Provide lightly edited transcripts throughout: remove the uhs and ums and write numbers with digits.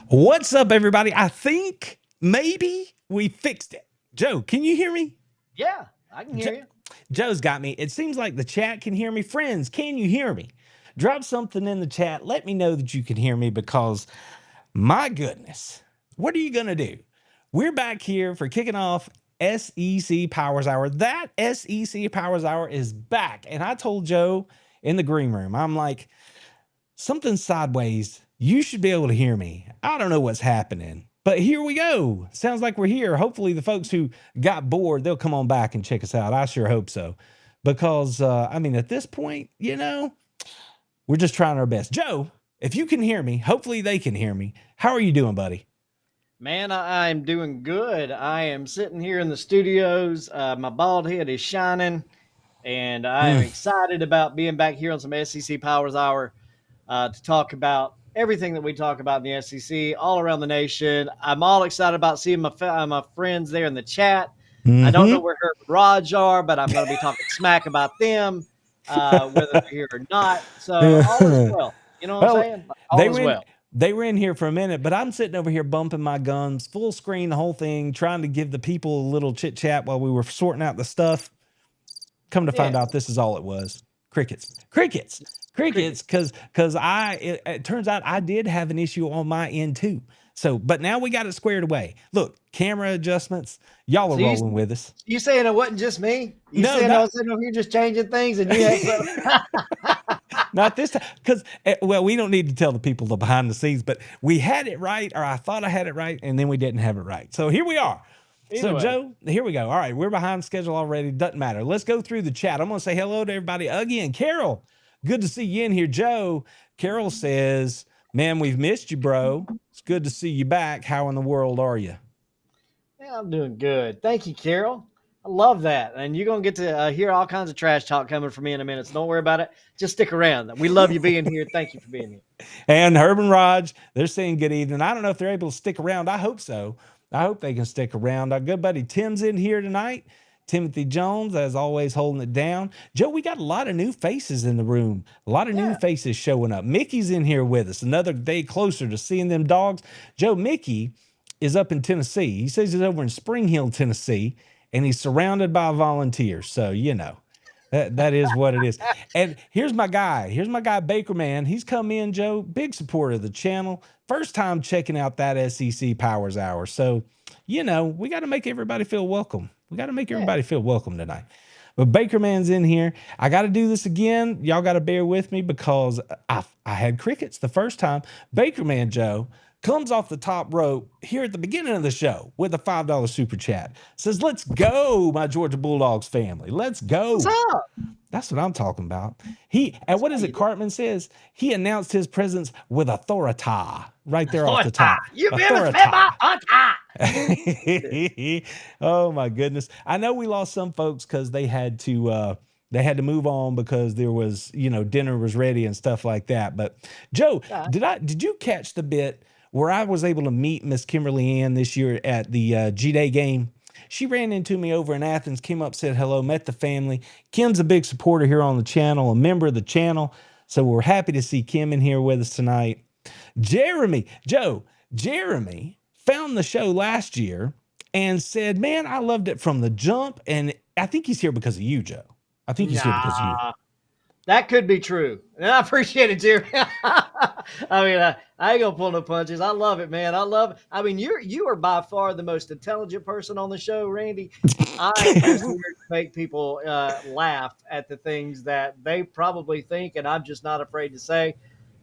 What's up, everybody? I think maybe we fixed it. Joe, can you hear me? Yeah, I can hear you. Joe's got me. It seems like the chat can hear me. Friends, can you hear me? Drop something in the chat. Let me know that you can hear me because, my goodness, what are you going to do? We're back here for kicking off SEC Powers Hour. That SEC Powers Hour is back. And I told Joe in the green room, I'm like, something sideways. You should be able to hear me. I don't know what's happening, but here we go. Sounds like we're here. Hopefully, the folks who got bored, they'll come on back and check us out. I sure hope so. Because, I mean, at this point, we're just trying our best. Joe, if you can hear me, hopefully they can hear me. How are you doing, buddy? Man, I'm doing good. I am sitting here in the studios. My bald head is shining, and I am excited about being back here on some SEC Powers Hour to talk about everything that we talk about in the SEC all around the nation. I'm all excited about seeing my friends there in the chat. I don't know where Herb and Raj are, but I'm going to be talking smack about them, whether they're here or not. So all is well. You know what I'm saying? All is well. They were in here for a minute, but I'm sitting over here bumping my gums, full screen, the whole thing, trying to give the people a little chit chat while we were sorting out the stuff. Come to find out, this is all it was. Crickets. Because it turns out I did have an issue on my end too. So, but now we got it squared away. Look, camera adjustments. Y'all are rolling with us. You saying it wasn't just me? You saying I was sitting over here just changing things and you had Not this time, because, well, we don't need to tell the people the behind the scenes, but we had it right, or I thought I had it right, and then we didn't have it right. So here we are. So, Joe, here we go. All right, we're behind schedule already. Doesn't matter. Let's go through the chat. I'm going to say hello to everybody again. Carol, good to see you in here. Joe, Carol says, man, we've missed you, bro. It's good to see you back. How in the world are you? Yeah, I'm doing good. Thank you, Carol. I love that. And you're going to get to hear all kinds of trash talk coming from me in a minute. So don't worry about it. Just stick around. We love you being here. Thank you for being here. And Herb and Raj, they're saying good evening. I don't know if they're able to stick around. I hope so. I hope they can stick around. Our good buddy Tim's in here tonight. Timothy Jones, as always, holding it down. Joe, we got a lot of new faces in the room. A lot of new faces showing up. Mickey's in here with us. Another day closer to seeing them dogs. Joe, Mickey is up in Tennessee. He says he's over in Spring Hill, Tennessee, and he's surrounded by volunteers. So, that is what it is. And here's my guy, Baker Man. He's come in, Joe, big supporter of the channel. First time checking out that SEC Powers Hour. So, we got to make everybody feel welcome. We got to make everybody feel welcome tonight. But Baker Man's in here. I got to do this again. Y'all got to bear with me because I had crickets the first time. Baker Man, Joe, comes off the top rope here at the beginning of the show with a $5 super chat. Says, let's go, my Georgia Bulldogs family. Let's go. What's up? That's what I'm talking about. And what is it Cartman says? He announced his presence with authority right there off the top. You Oh my goodness. I know we lost some folks because they had to move on because there was, dinner was ready and stuff like that. But Joe, did you catch the bit where I was able to meet Miss Kimberly Ann this year at the G-Day game? She ran into me over in Athens, came up, said hello, met the family. Kim's a big supporter here on the channel, a member of the channel. So we're happy to see Kim in here with us tonight. Jeremy found the show last year and said, man, I loved it from the jump. And I think he's here because of you, Joe. I think he's here because of you. That could be true. And I appreciate it, Jeremy. I mean, I ain't gonna pull no punches. I love it, man. I love it. I mean, you are by far the most intelligent person on the show, Randy. I am just here to make people laugh at the things that they probably think, and I'm just not afraid to say,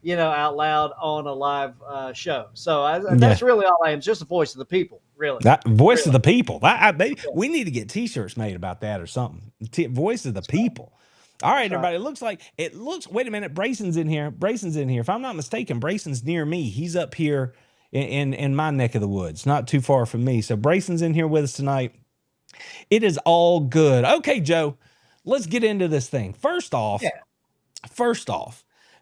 out loud on a live show. So that's really all I am. It's just the voice of the people, really. That voice of the people. We need to get T-shirts made about that or something. Voice of the people. All right, everybody. It looks. Wait a minute. Brayson's in here. If I'm not mistaken, Brayson's near me. He's up here in my neck of the woods, not too far from me. So Brayson's in here with us tonight. It is all good. Okay, Joe, let's get into this thing. First off,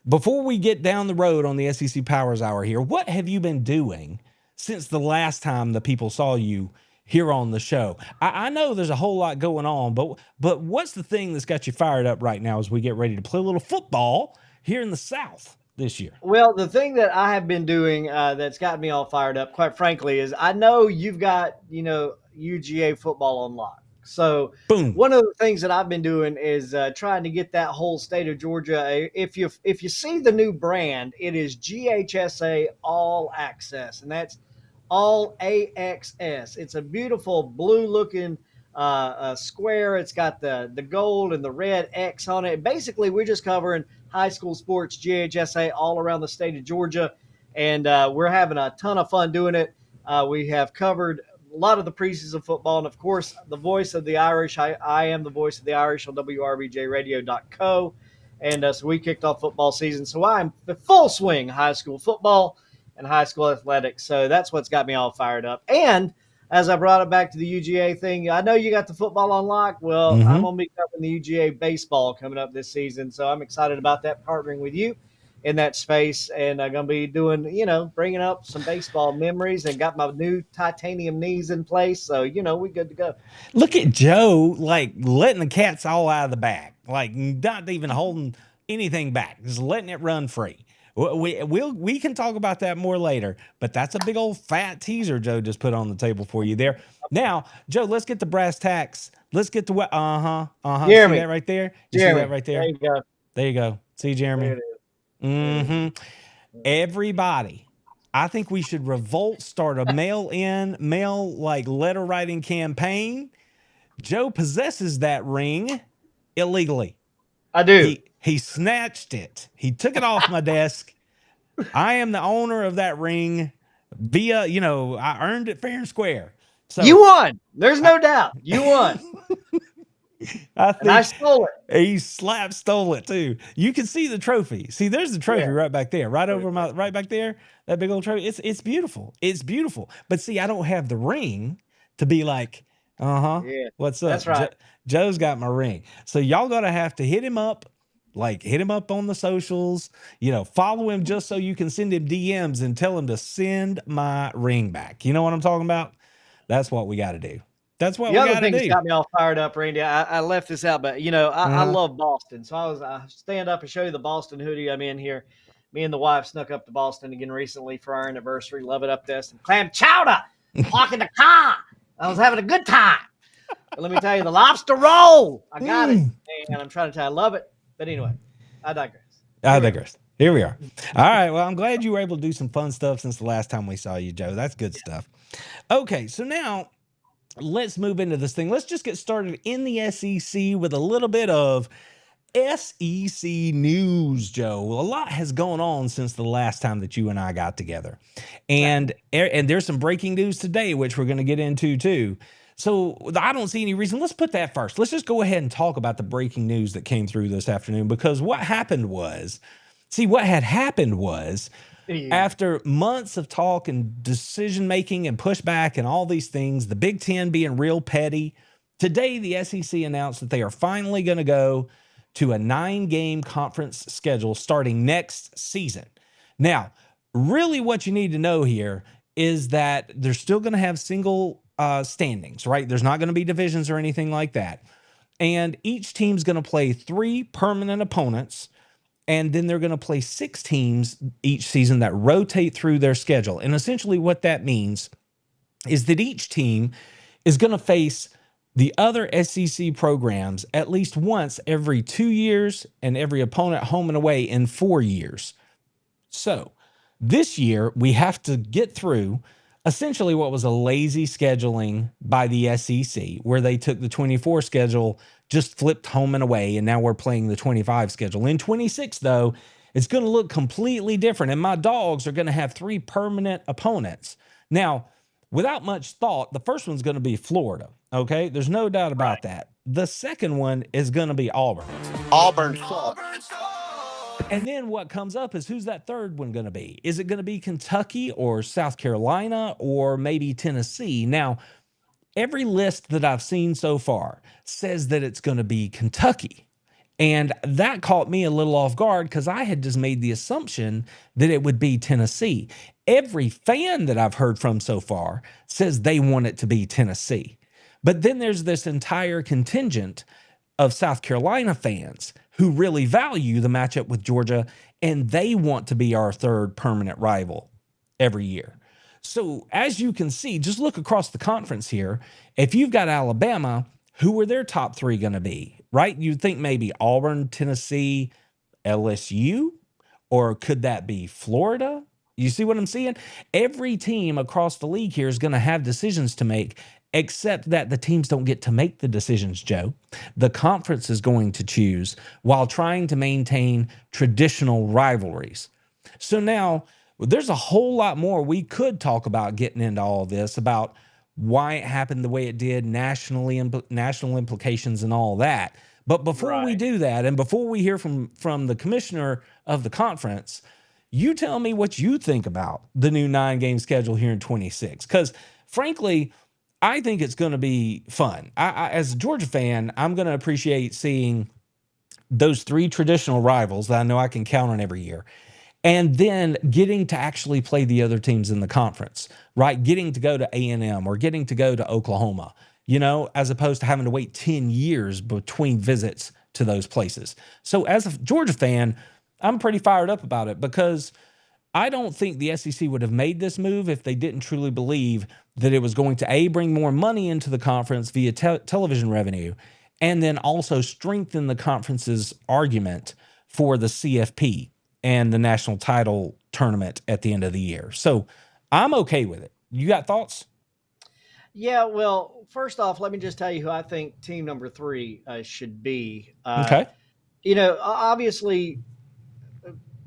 before we get down the road on the SEC Powers Hour here, what have you been doing since the last time the people saw you here on the show? I know there's a whole lot going on, but what's the thing that's got you fired up right now as we get ready to play a little football here in the South? this year? Well, the thing that I have been doing that's got me all fired up, quite frankly, is I know you've got, UGA football on lock. So Boom. one of the things that I've been doing is trying to get that whole state of Georgia. If you see the new brand, it is GHSA All Access, and that's All AXS. It's a beautiful blue looking square. It's got the gold and the red X on it. Basically, we're just covering high school sports, GHSA, all around the state of Georgia, and we're having a ton of fun doing it. We have covered a lot of the preseason football, and of course, the voice of the Irish. I am the voice of the Irish on WRBJRadio.co, and so we kicked off football season. So I'm the full swing high school football and high school athletics. So that's what's got me all fired up. And as I brought it back to the UGA thing, I know you got the football on lock. Well, I'm going to be covering the UGA baseball coming up this season. So I'm excited about that, partnering with you in that space. And I'm going to be doing, bringing up some baseball memories, and got my new titanium knees in place. So, we're good to go. Look at Joe, like letting the cats all out of the bag, like not even holding anything back, just letting it run free. We can talk about that more later, but that's a big old fat teaser Joe just put on the table for you there. Now, Joe, let's get the brass tacks. Let's get to what? See Jeremy. that right there? Jeremy. See that right there? There you go. There you go. See, Jeremy? There it is. Everybody, I think we should revolt, start a mail like letter writing campaign. Joe possesses that ring illegally. I do. He snatched it. He took it off my desk. I am the owner of that ring via, I earned it fair and square. So you won. There's no doubt. You won. I stole it. He stole it too. You can see the trophy. See, there's the trophy right back there, right back there. That big old trophy. It's beautiful. It's beautiful. But see, I don't have the ring to be like, what's up? That's right. Joe's got my ring. So y'all gonna have to hit him up. Like, hit him up on the socials, follow him just so you can send him DMs and tell him to send my ring back. You know what I'm talking about? That's what we got to do. That's what we got to do. The other thing that's got me all fired up, Randy, I left this out, but, I love Boston. So I stand up and show you the Boston hoodie I'm in here. Me and the wife snuck up to Boston again recently for our anniversary. Love it up there. Some clam chowder, parking the car. I was having a good time. But let me tell you, the lobster roll, I got it. And I'm trying to tell you, I love it. But anyway, I digress. Here we are. All right. Well, I'm glad you were able to do some fun stuff since the last time we saw you, Joe. That's good stuff. Okay. So now let's move into this thing. Let's just get started in the SEC with a little bit of SEC news, Joe. A lot has gone on since the last time that you and I got together. And there's some breaking news today, which we're going to get into too. So I don't see any reason. Let's put that first. Let's just go ahead and talk about the breaking news that came through this afternoon, because what had happened was, after months of talk and decision-making and pushback and all these things, the Big Ten being real petty, today the SEC announced that they are finally going to go to a 9-game conference schedule starting next season. Now, really what you need to know here is that they're still going to have single standings, right? There's not going to be divisions or anything like that. And each team's going to play 3 permanent opponents, and then they're going to play 6 teams each season that rotate through their schedule. And essentially what that means is that each team is going to face the other SEC programs at least once every 2 years, and every opponent home and away in 4 years. So this year we have to get through essentially what was a lazy scheduling by the SEC, where they took the 24 schedule, just flipped home and away, and now we're playing the 25 schedule. In 26, though, it's going to look completely different, and my Dogs are going to have 3 permanent opponents. Now, without much thought, the first one's going to be Florida, okay? There's no doubt about that. The second one is going to be Auburn. Auburn. And then what comes up is, who's that third one going to be? Is it going to be Kentucky or South Carolina or maybe Tennessee? Now, every list that I've seen so far says that it's going to be Kentucky. And that caught me a little off guard, because I had just made the assumption that it would be Tennessee. Every fan that I've heard from so far says they want it to be Tennessee. But then there's this entire contingent of South Carolina fans who really value the matchup with Georgia, and they want to be our third permanent rival every year. So as you can see, just look across the conference here. If you've got Alabama, who are their top three going to be, right? You'd think maybe Auburn, Tennessee, LSU, or could that be Florida? You see what I'm saying? Every team across the league here is going to have decisions to make, except that the teams don't get to make the decisions, Joe. The conference is going to choose while trying to maintain traditional rivalries. So now there's a whole lot more we could talk about getting into all this, about why it happened the way it did nationally and national implications and all that. But before we do that, and before we hear from the commissioner of the conference, you tell me what you think about the new 9-game schedule here in 26. Because frankly, I think it's going to be fun. As a Georgia fan, I'm going to appreciate seeing those three traditional rivals that I know I can count on every year, and then getting to actually play the other teams in the conference, right? Getting to go to A&M or getting to go to Oklahoma, as opposed to having to wait 10 years between visits to those places. So as a Georgia fan, I'm pretty fired up about it, because I don't think the SEC would have made this move if they didn't truly believe that it was going to bring more money into the conference via television revenue, and then also strengthen the conference's argument for the CFP and the national title tournament at the end of the year. So I'm okay with it. You got thoughts? Yeah, well, first off, let me just tell you who I think team number 3 should be. Okay. Obviously,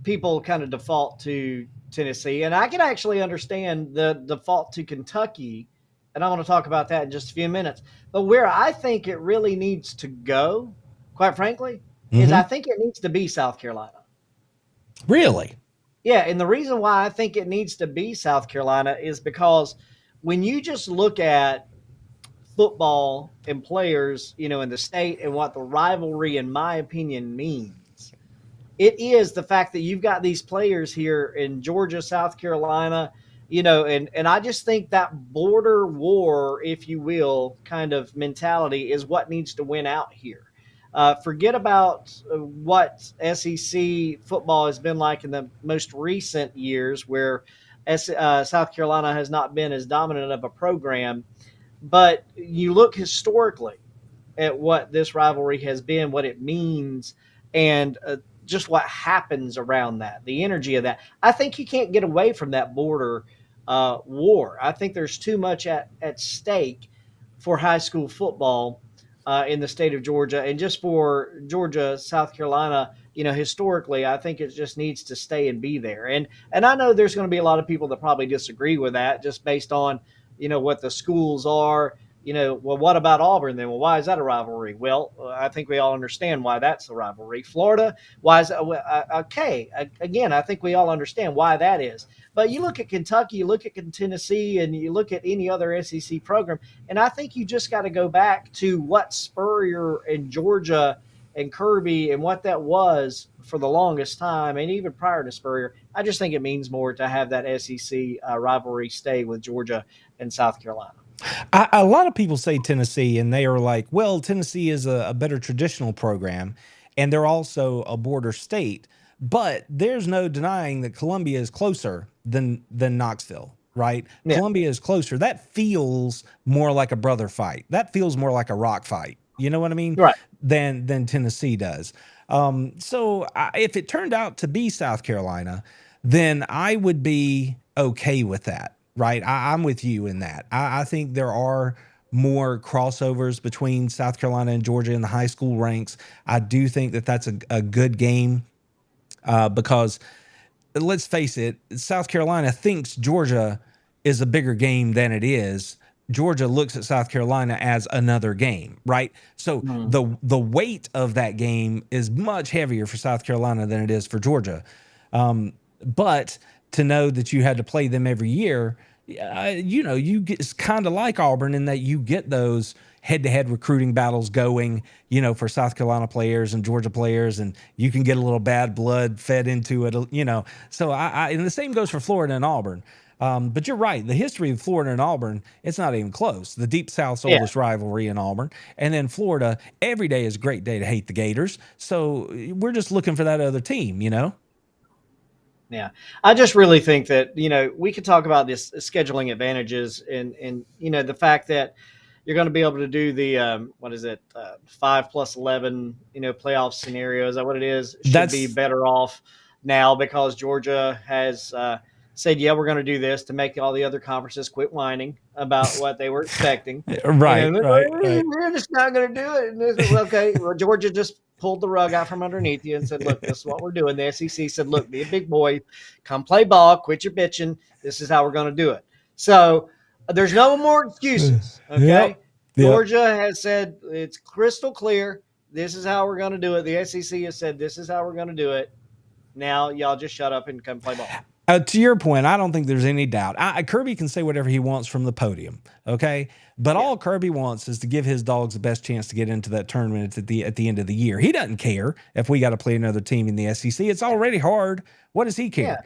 people kind of default to Tennessee, and I can actually understand the default to Kentucky, and I want to talk about that in just a few minutes. But where I think it really needs to go, quite frankly, is I think it needs to be South Carolina. Really? Yeah, and the reason why I think it needs to be South Carolina is because when you just look at football and players, in the state, and what the rivalry, in my opinion, means, it is the fact that you've got these players here in Georgia, South Carolina, and I just think that border war, if you will, kind of mentality is what needs to win out here. Forget about what SEC football has been like in the most recent years, where South Carolina has not been as dominant of a program. But you look historically at what this rivalry has been, what it means, and just what happens around that, the energy of that. I think you can't get away from that border war. I think there's too much at stake for high school football in the state of Georgia, and just for Georgia, South Carolina. Historically, I think it just needs to stay and be there. And I know there's going to be a lot of people that probably disagree with that, just based on what the schools are. Well, what about Auburn then? Well, why is that a rivalry? Well, I think we all understand why that's a rivalry. Florida, why is that? Okay, again, I think we all understand why that is. But you look at Kentucky, you look at Tennessee, and you look at any other SEC program, and I think you just got to go back to what Spurrier and Georgia and Kirby and what that was for the longest time, and even prior to Spurrier. I just think it means more to have that SEC rivalry stay with Georgia and South Carolina. A lot of people say Tennessee, and they are like, well, Tennessee is a better traditional program, and they're also a border state. But there's no denying that Columbia is closer than Knoxville, right? Yeah. Columbia is closer. That feels more like a brother fight. That feels more like a rock fight. You know what I mean? Right. Than Tennessee does. So if it turned out to be South Carolina, then I would be okay with that. Right. I'm with you in that. I think there are more crossovers between South Carolina and Georgia in the high school ranks. I do think that that's a good game because let's face it, South Carolina thinks Georgia is a bigger game than it is. Georgia looks at South Carolina as another game, right? So the weight of that game is much heavier for South Carolina than it is for Georgia. But to know that you had to play them every year, you get, it's kind of like Auburn in that you get those head-to-head recruiting battles going, for South Carolina players and Georgia players, and you can get a little bad blood fed into it. So and the same goes for Florida and Auburn. But you're right. The history of Florida and Auburn, it's not even close. The Deep South's oldest rivalry in Auburn. And then Florida, every day is a great day to hate the Gators. So we're just looking for that other team, Yeah. I just really think that, we could talk about this scheduling advantages and the fact that you're going to be able to do the, 5+11, playoff scenario. Is that what it is? Should be better off now because Georgia has said, yeah, we're going to do this to make all the other conferences quit whining about what they were expecting. Right. We're just not going to do it. And okay, well, Georgia just pulled the rug out from underneath you and said, look, this is what we're doing. The SEC said, look, be a big boy, come play ball, quit your bitching. This is how we're going to do it. So there's no more excuses. Okay. Yep. Georgia has said it's crystal clear. This is how we're going to do it. The SEC has said, this is how we're going to do it. Now y'all just shut up and come play ball. To your point, I don't think there's any doubt. Kirby can say whatever he wants from the podium, okay? But all Kirby wants is to give his Dogs the best chance to get into that tournament at the end of the year. He doesn't care if we got to play another team in the SEC. It's already hard. What does he care?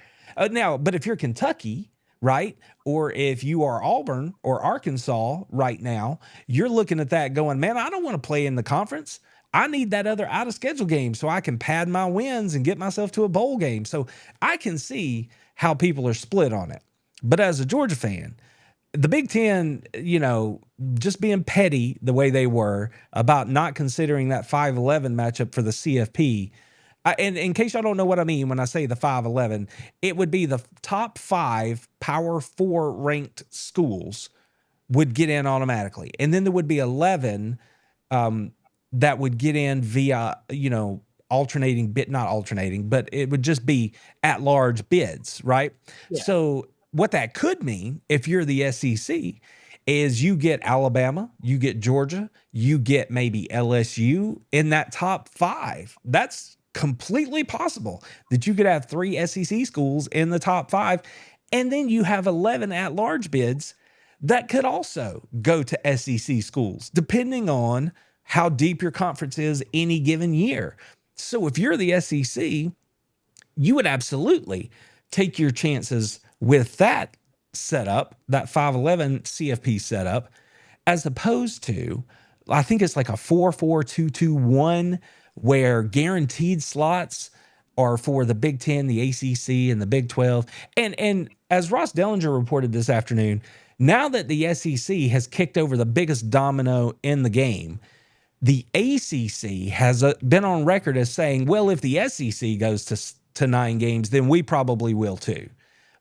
Now, but if you're Kentucky, right, or if you are Auburn or Arkansas right now, you're looking at that going, man, I don't want to play in the conference. I need that other out of schedule game so I can pad my wins and get myself to a bowl game. So I can see how people are split on it. But as a Georgia fan, the Big Ten, just being petty the way they were about not considering that 5-11 matchup for the CFP. And in case y'all don't know what I mean when I say the 5-11, it would be the top 5 Power 4 ranked schools would get in automatically. And then there would be 11 that would get in via, alternating bid, not alternating, but it would just be at large bids, right? Yeah. So what that could mean if you're the SEC is you get Alabama, you get Georgia, you get maybe LSU in that top 5. That's completely possible that you could have 3 SEC schools in the top 5. And then you have 11 at large bids that could also go to SEC schools, depending on how deep your conference is any given year. So if you're the SEC, you would absolutely take your chances with that setup, that 5-11 CFP setup, as opposed to, I think it's like a 4-4-2-2-1 where guaranteed slots are for the Big Ten, the ACC, and the Big 12. And as Ross Dellinger reported this afternoon, now that the SEC has kicked over the biggest domino in the game, the ACC has been on record as saying, well, if the SEC goes to 9 games, then we probably will too.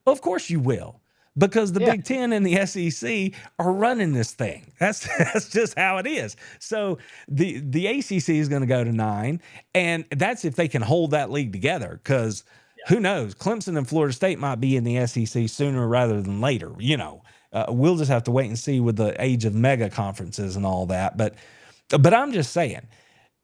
Well, of course you will, because the Big Ten and the SEC are running this thing. That's just how it is. So the ACC is going to go to 9, and that's if they can hold that league together, because who knows? Clemson and Florida State might be in the SEC sooner rather than later. We'll just have to wait and see with the age of mega conferences and all that. But I'm just saying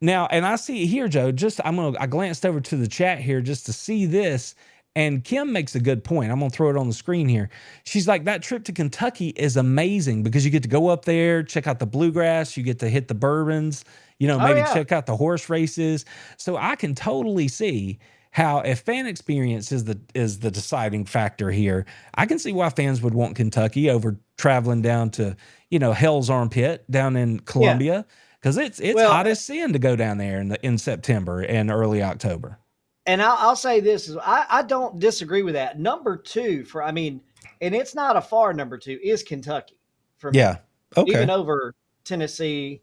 now, and I see here, Joe, I glanced over to the chat here just to see this, and Kim makes a good point. I'm going to throw it on the screen here. She's like, that trip to Kentucky is amazing because you get to go up there, check out the bluegrass, you get to hit the bourbons, check out the horse races. So I can totally see how, if fan experience is the deciding factor here, I can see why fans would want Kentucky over traveling down to, Hell's Armpit down in Columbia. Yeah. Because it's hot as sin to go down there in September and early October. And I'll say this is I don't disagree with that. Number 2 and it's not a far number 2 is Kentucky for me. Yeah. Okay. Even over Tennessee.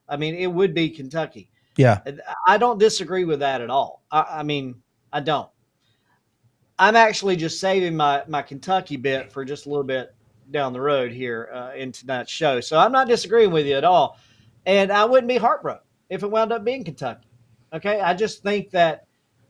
I mean, it would be Kentucky. Yeah. I don't disagree with that at all. I don't. I'm actually just saving my Kentucky bit for just a little bit down the road here in tonight's show. So I'm not disagreeing with you at all. And I wouldn't be heartbroken if it wound up being Kentucky. Okay. I just think that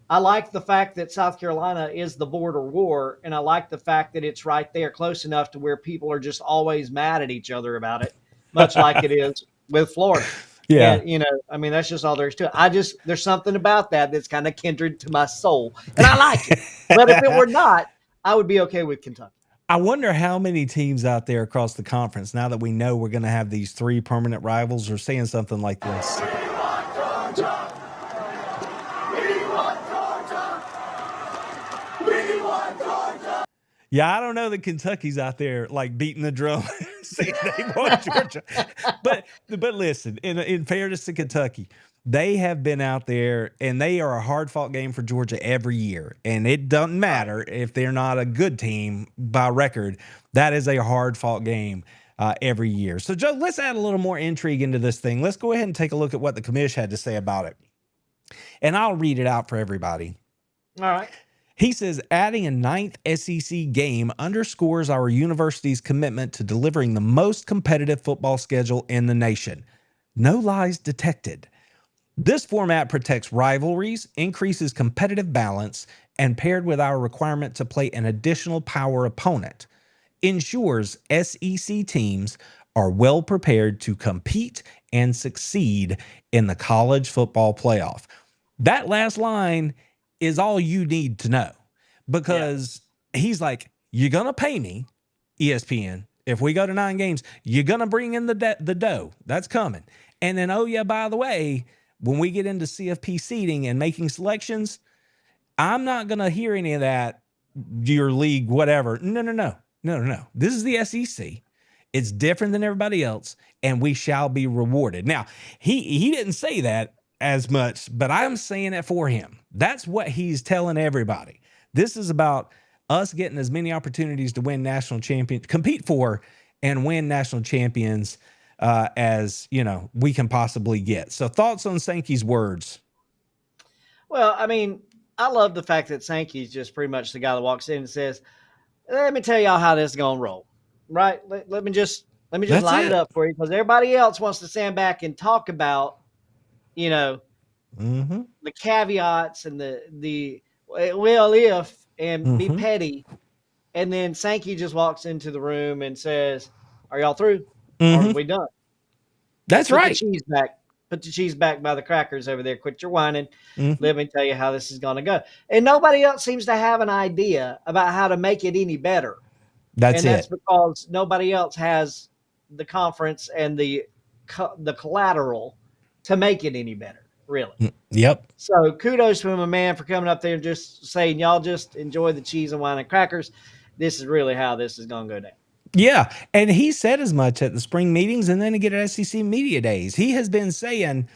I like the fact that South Carolina is the border war. And I like the fact that it's right there close enough to where people are just always mad at each other about it, much like it is with Florida. Yeah. And, that's just all there is to it. There's something about that that's kind of kindred to my soul and I like it. But if it were not, I would be okay with Kentucky. I wonder how many teams out there across the conference, now that we know we're going to have these 3 permanent rivals, are saying something like this. Yeah, I don't know that Kentucky's out there like beating the drum saying they want Georgia. But listen, in fairness to Kentucky, they have been out there and they are a hard-fought game for Georgia every year. And it doesn't matter if they're not a good team by record. That is a hard-fought game every year. So, Joe, let's add a little more intrigue into this thing. Let's go ahead and take a look at what the commish had to say about it. And I'll read it out for everybody. All right. He says, adding a 9th SEC game underscores our university's commitment to delivering the most competitive football schedule in the nation. No lies detected. This format protects rivalries, increases competitive balance, and paired with our requirement to play an additional power opponent, ensures SEC teams are well prepared to compete and succeed in the college football playoff. That last line is all you need to know, because he's like, you're going to pay me, ESPN. If we go to 9 games, you're going to bring in the dough. That's coming. And then, oh yeah, by the way, when we get into CFP seating and making selections, I'm not going to hear any of that, your league, whatever. No. This is the SEC. It's different than everybody else, and we shall be rewarded. Now, he didn't say that as much, but I'm saying it for him. That's what he's telling everybody. This is about us getting as many opportunities to win national champions, compete for and win national champions as, we can possibly get. So thoughts on Sankey's words? Well, I mean, I love the fact that Sankey's just pretty much the guy that walks in and says, let me tell y'all how this is going to roll, right? Let me just line it up for you, because everybody else wants to stand back and talk about, the caveats and the well, if, and be petty. And then Sankey just walks into the room and says, are y'all through? Or are we done? That's right. Put the cheese back by the crackers over there. Quit your whining. Let me tell you how this is going to go. And nobody else seems to have an idea about how to make it any better. That's because nobody else has the conference and the collateral to make it any better, really. Yep. So kudos to my man for coming up there and just saying, y'all just enjoy the cheese and wine and crackers. This is really how this is going to go down. Yeah. And he said as much at the spring meetings and then again at SEC Media Days. He has been saying,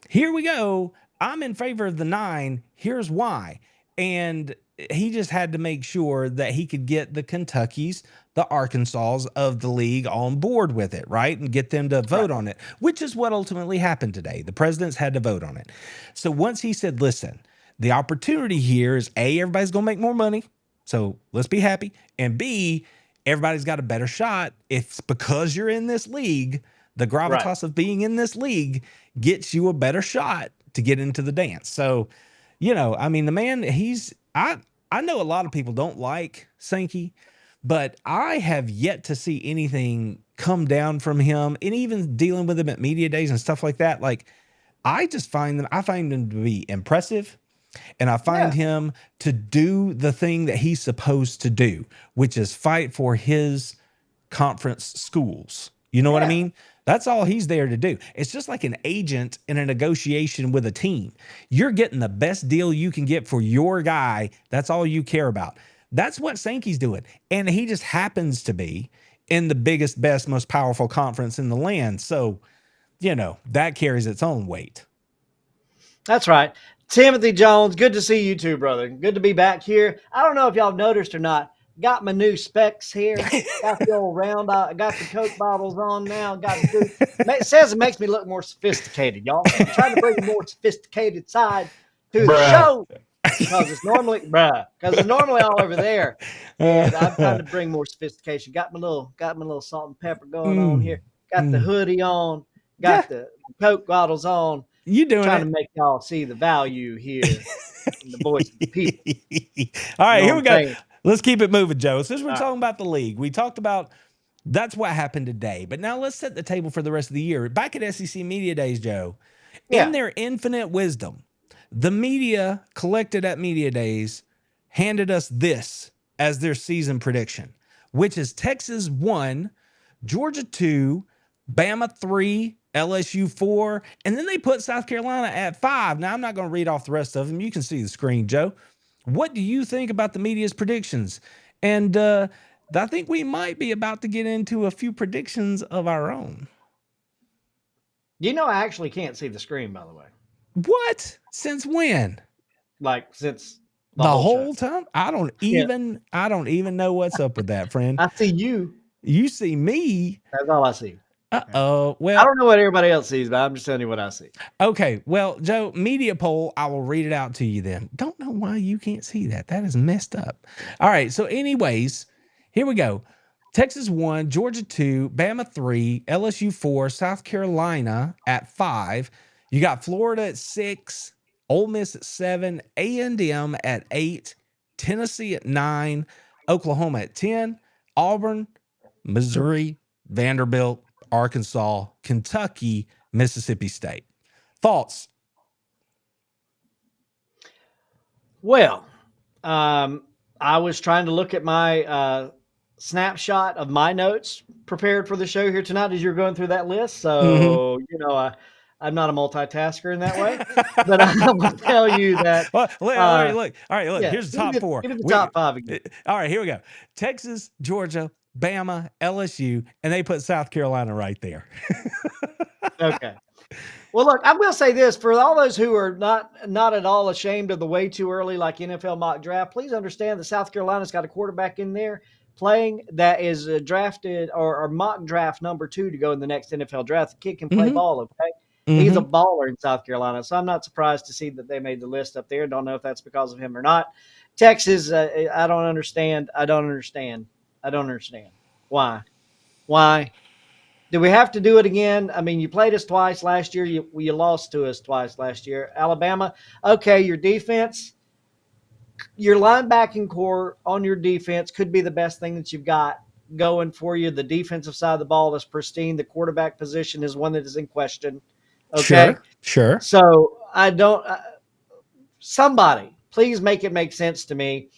here we go. I'm in favor of the 9. Here's why. And he just had to make sure that he could get the Kentuckys, the Arkansas of the league on board with it, right? And get them to vote on it, which is what ultimately happened today. The presidents had to vote on it. So once he said, listen, the opportunity here is A, everybody's going to make more money. So let's be happy. And B, everybody's got a better shot. It's because you're in this league. The gravitas of being in this league gets you a better shot to get into the dance. So, I mean, the man, I know a lot of people don't like Sankey, but I have yet to see anything come down from him, and even dealing with him at media days and stuff like that. Like, I find him to be impressive. And I find him to do the thing that he's supposed to do, which is fight for his conference schools. You know what I mean? That's all he's there to do. It's just like an agent in a negotiation with a team. You're getting the best deal you can get for your guy. That's all you care about. That's what Sankey's doing. And he just happens to be in the biggest, best, most powerful conference in the land. So, that carries its own weight. That's right. Timothy Jones, good to see you too, brother. Good to be back here. I don't know if y'all noticed or not. Got my new specs here. Got the old round. I got the Coke bottles on now. It says it makes me look more sophisticated, y'all. I'm trying to bring a more sophisticated side to the show, because it's normally all over there. And I'm trying to bring more sophistication. Got my little salt and pepper going on here. Got the hoodie on. Got the Coke bottles on. You doing trying to make y'all see the value here in the voice of the people. All right, here we go. Let's keep it moving, Joe. Since we're talking about the league, we talked about that's what happened today. But now let's set the table for the rest of the year. Back at SEC Media Days, Joe, in their infinite wisdom, the media collected at Media Days handed us this as their season prediction. which is Texas 1, Georgia 2, Bama 3, LSU 4, and then they put South Carolina at 5. Now, I'm not going to read off the rest of them. You can see the screen, Joe. What do you think about the media's predictions? And I think we might be about to get into a few predictions of our own. You know, I actually can't see the screen, by the way. What? Since when? Like since the whole time? I don't even know what's up with that, friend. I see you. You see me. That's all I see. Uh-oh. Well, I don't know what everybody else sees, but I'm just telling you what I see. Okay. Well, Joe, media poll, I will read it out to you then. Don't know why you can't see that. That is messed up. All right. So anyways, here we go. Texas 1, Georgia 2, Bama 3, LSU 4, South Carolina at 5. You got Florida at 6, Ole Miss at 7, A&M at 8, Tennessee at 9, Oklahoma at 10, Auburn, Missouri, Vanderbilt, Arkansas, Kentucky, Mississippi State. Thoughts? Well, I was trying to look at my snapshot of my notes prepared for the show here tonight as you're going through that list. So, you know, I'm not a multitasker in that way, but I will tell you that. Well, look. All right, look. Yeah, here's the top 4. Give it the top 5 again. All right, here we go. Texas, Georgia, Bama, LSU, and they put South Carolina right there. Okay. Well, look, I will say this for all those who are not at all ashamed of the way too early, like NFL mock draft, please understand that South Carolina's got a quarterback in there playing that is drafted or mock draft number 2 to go in the next NFL draft. The kid can play ball, okay? He's a baller in South Carolina, so I'm not surprised to see that they made the list up there. Don't know if that's because of him or not. Texas, I don't understand. Why? Do we have to do it again? I mean, you played us twice last year. You lost to us twice last year. Alabama, okay, your defense, your linebacking core on your defense could be the best thing that you've got going for you. The defensive side of the ball is pristine. The quarterback position is one that is in question. Okay? Sure. So I don't somebody, please make it make sense to me.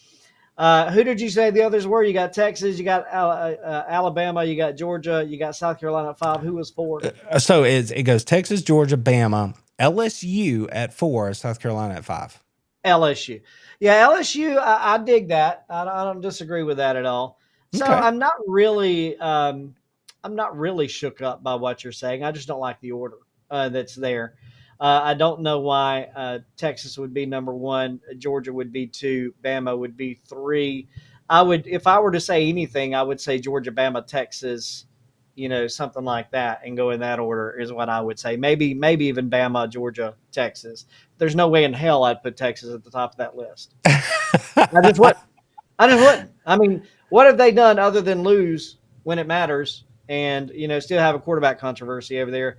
Who did you say the others were? You got Texas, you got Alabama, you got Georgia, you got South Carolina at 5. Who was 4? So it goes Texas, Georgia, Bama, LSU at 4, South Carolina at 5. LSU. Yeah, LSU, I dig that. I don't disagree with that at all. So okay. I'm not really shook up by what you're saying. I just don't like the order that's there. I don't know why Texas would be number 1, Georgia would be 2, Bama would be 3. If I were to say anything, I would say Georgia, Bama, Texas, you know, something like that, and go in that order is what I would say. Maybe even Bama, Georgia, Texas. There's no way in hell I'd put Texas at the top of that list. I just wouldn't. I mean, what have they done other than lose when it matters, and you know, still have a quarterback controversy over there,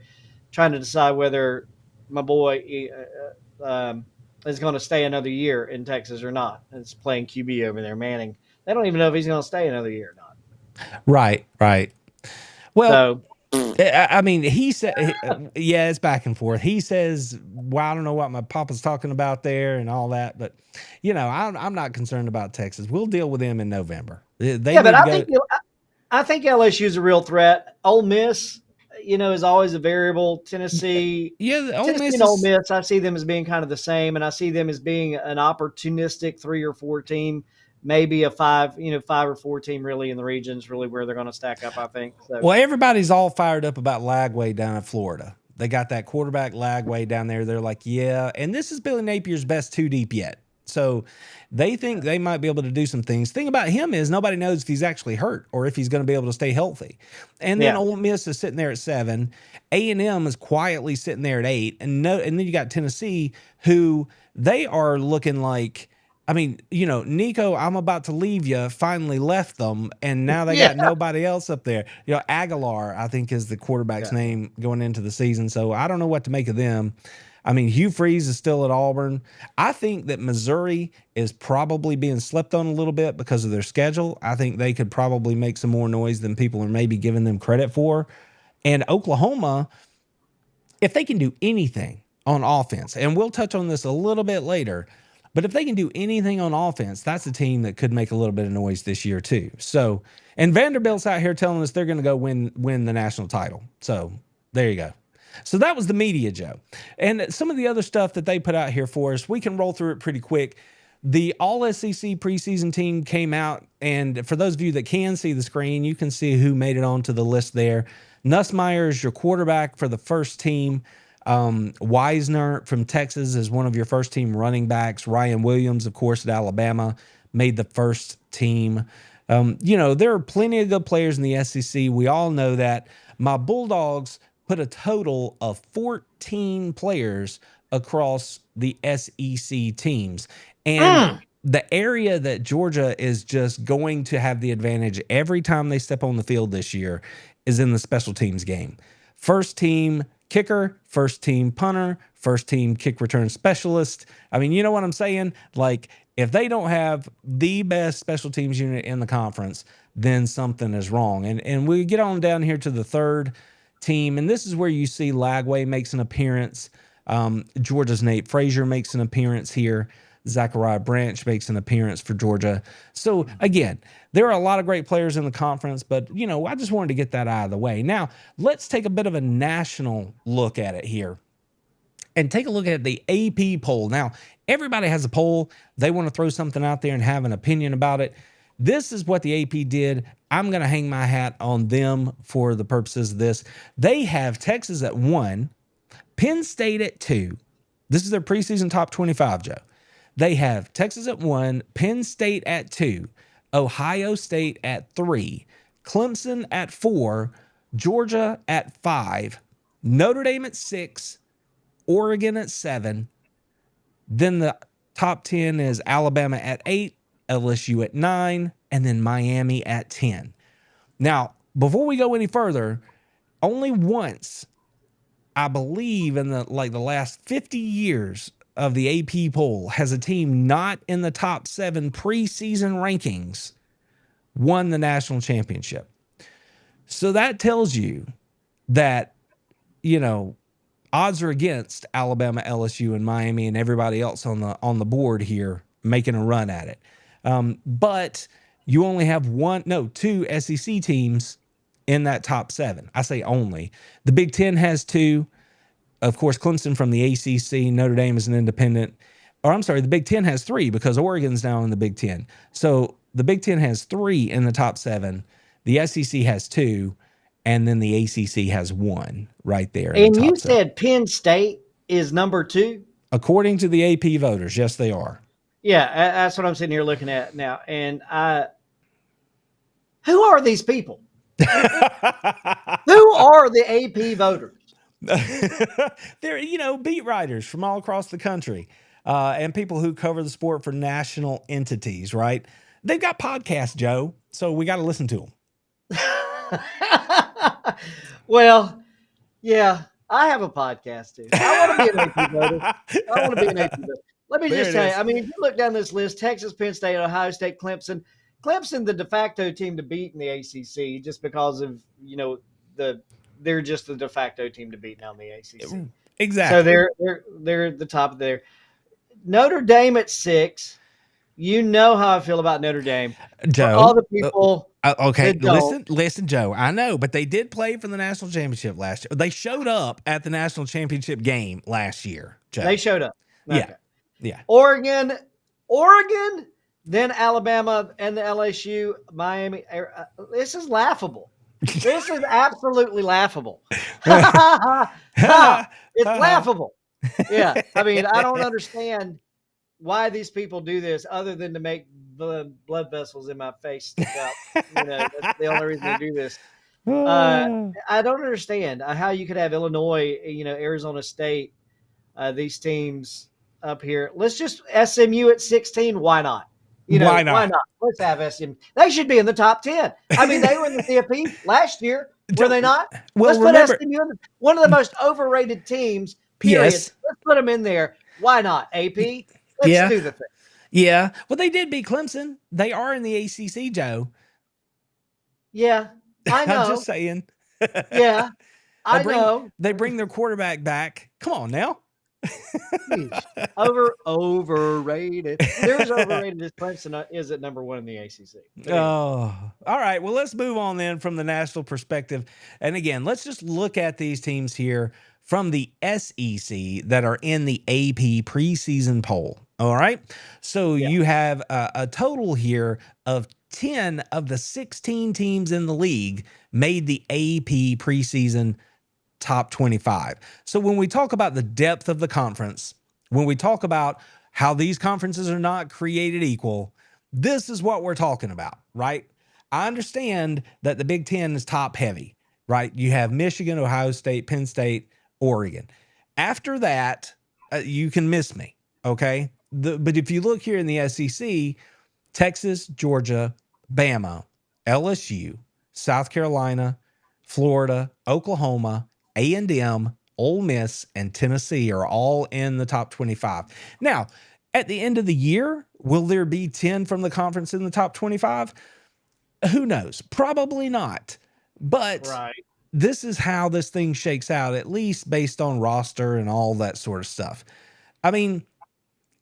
trying to decide whether my boy is going to stay another year in Texas or not. It's playing QB over there, Manning. They don't even know if he's going to stay another year or not. Right. Well, I mean, he said, yeah, it's back and forth. He says, well, I don't know what my papa's talking about there and all that, but you know, I'm not concerned about Texas. We'll deal with them in November. But I think LSU is a real threat. Ole Miss, you know, is always a variable. Tennessee, Tennessee and Ole Miss, I see them as being kind of the same, and I see them as being an opportunistic 3 or 4 team, maybe a 5 or 4 team really in the region is really where they're going to stack up, I think. So. Well, everybody's all fired up about Lagway down in Florida. They got that quarterback Lagway down there. They're like, yeah, and this is Billy Napier's best 2 deep yet. So they think they might be able to do some things. Thing about him is nobody knows if he's actually hurt or if he's going to be able to stay healthy. And then Ole Miss is sitting there at 7. A&M is quietly sitting there at 8. And then you got Tennessee, who they are looking like, I mean, you know, Nico, I'm about to leave you, finally left them, and now they got nobody else up there. You know, Aguilar, I think, is the quarterback's name going into the season. So I don't know what to make of them. I mean, Hugh Freeze is still at Auburn. I think that Missouri is probably being slept on a little bit because of their schedule. I think they could probably make some more noise than people are maybe giving them credit for. And Oklahoma, if they can do anything on offense, and we'll touch on this a little bit later, But if they can do anything on offense, that's a team that could make a little bit of noise this year too. So, and Vanderbilt's out here telling us they're going to go win the national title. So there you go. So that was the media, Joe. And some of the other stuff that they put out here for us, we can roll through it pretty quick. The All-SEC preseason team came out, and for those of you that can see the screen, you can see who made it onto the list there. Nussmeier is your quarterback for the first team. Wisner from Texas is one of your first team running backs. Ryan Williams, of course, at Alabama, made the first team. There are plenty of good players in the SEC. We all know that. My Bulldogs put a total of 14 players across the SEC teams. And the area that Georgia is just going to have the advantage every time they step on the field this year is in the special teams game. First team kicker, first team punter, first team kick return specialist. I mean, you know what I'm saying? Like, if they don't have the best special teams unit in the conference, then something is wrong. And we get on down here to the third team, and this is where you see Lagway makes an appearance. Georgia's Nate Frazier makes an appearance here. Zachariah Branch makes an appearance for Georgia. So again, there are a lot of great players in the conference, but I just wanted to get that out of the way. Now, let's take a bit of a national look at it here and take a look at the AP poll. Now, everybody has a poll. They want to throw something out there and have an opinion about it. This is what the AP did. I'm going to hang my hat on them for the purposes of this. They have Texas at 1, Penn State at 2. This is their preseason top 25, Joe. They have Texas at 1, Penn State at 2, Ohio State at 3, Clemson at 4, Georgia at 5, Notre Dame at 6, Oregon at 7. Then the top 10 is Alabama at 8, LSU at 9, and then Miami at 10. Now, before we go any further, only once, I believe in the last 50 years of the AP poll, has a team not in the top 7 preseason rankings won the national championship. So that tells you that, odds are against Alabama, LSU, and Miami and everybody else on the board here making a run at it. But you only have 2 SEC teams in that top 7. I say only. The Big Ten has 2. Of course, Clemson from the ACC, Notre Dame is an independent. Or I'm sorry, the Big Ten has 3 because Oregon's now in the Big Ten. So the Big Ten has 3 in the top 7. The SEC has 2, and then the ACC has 1 right there. And you said Penn State is number 2? According to the AP voters, yes, they are. Yeah, that's what I'm sitting here looking at now. And who are these people? Who are the AP voters? They're, beat writers from all across the country and people who cover the sport for national entities, right? They've got podcasts, Joe, so we got to listen to them. Well, yeah, I have a podcast too. I want to be an AP voter. Let me just say, I mean, if you look down this list, Texas, Penn State, Ohio State, Clemson, the de facto team to beat in the ACC just because of, they're just the de facto team to beat now in the ACC. Exactly. So they're at the top of there. Notre Dame at 6. You know how I feel about Notre Dame. Joe, for all the people. Okay, listen, Joe. I know, but they did play for the national championship last year. They showed up at the national championship game last year, Joe. They showed up. Okay. Yeah. Oregon, then Alabama and the LSU, Miami. This is laughable. This is absolutely laughable. It's laughable. Yeah. I mean, I don't understand why these people do this other than to make the blood vessels in my face stick up. That's the only reason they do this. I don't understand how you could have Illinois, Arizona State, these teams up here. Let's just SMU at 16. Why not? Why not? Let's have SMU. They should be in the top 10. I mean, they were in the CFP last year. Were they not? Well, Let's put SMU in one of the most overrated teams, period. Yes. Let's put them in there. Why not? AP? Let's do the thing. Yeah. Well, they did beat Clemson. They are in the ACC, Joe. Yeah, I know. I'm just saying. Yeah, I know. They bring their quarterback back. Come on now. Overrated. They're as overrated as Clemson is at number one in the ACC. But anyway. Oh, all right. Well, let's move on then from the national perspective. And again, let's just look at these teams here from the SEC that are in the AP preseason poll. All right. So you have a total here of 10 of the 16 teams in the league made the AP preseason top 25. So when we talk about the depth of the conference, when we talk about how these conferences are not created equal, this is what we're talking about, right? I understand that the Big Ten is top heavy, right? You have Michigan, Ohio State, Penn State, Oregon. After that, you can miss me, okay? But if you look here in the SEC, Texas, Georgia, Bama, LSU, South Carolina, Florida, Oklahoma, A&M, Ole Miss, and Tennessee are all in the top 25. Now, at the end of the year, will there be 10 from the conference in the top 25? Who knows? Probably not. But this is how this thing shakes out, at least based on roster and all that sort of stuff. I mean,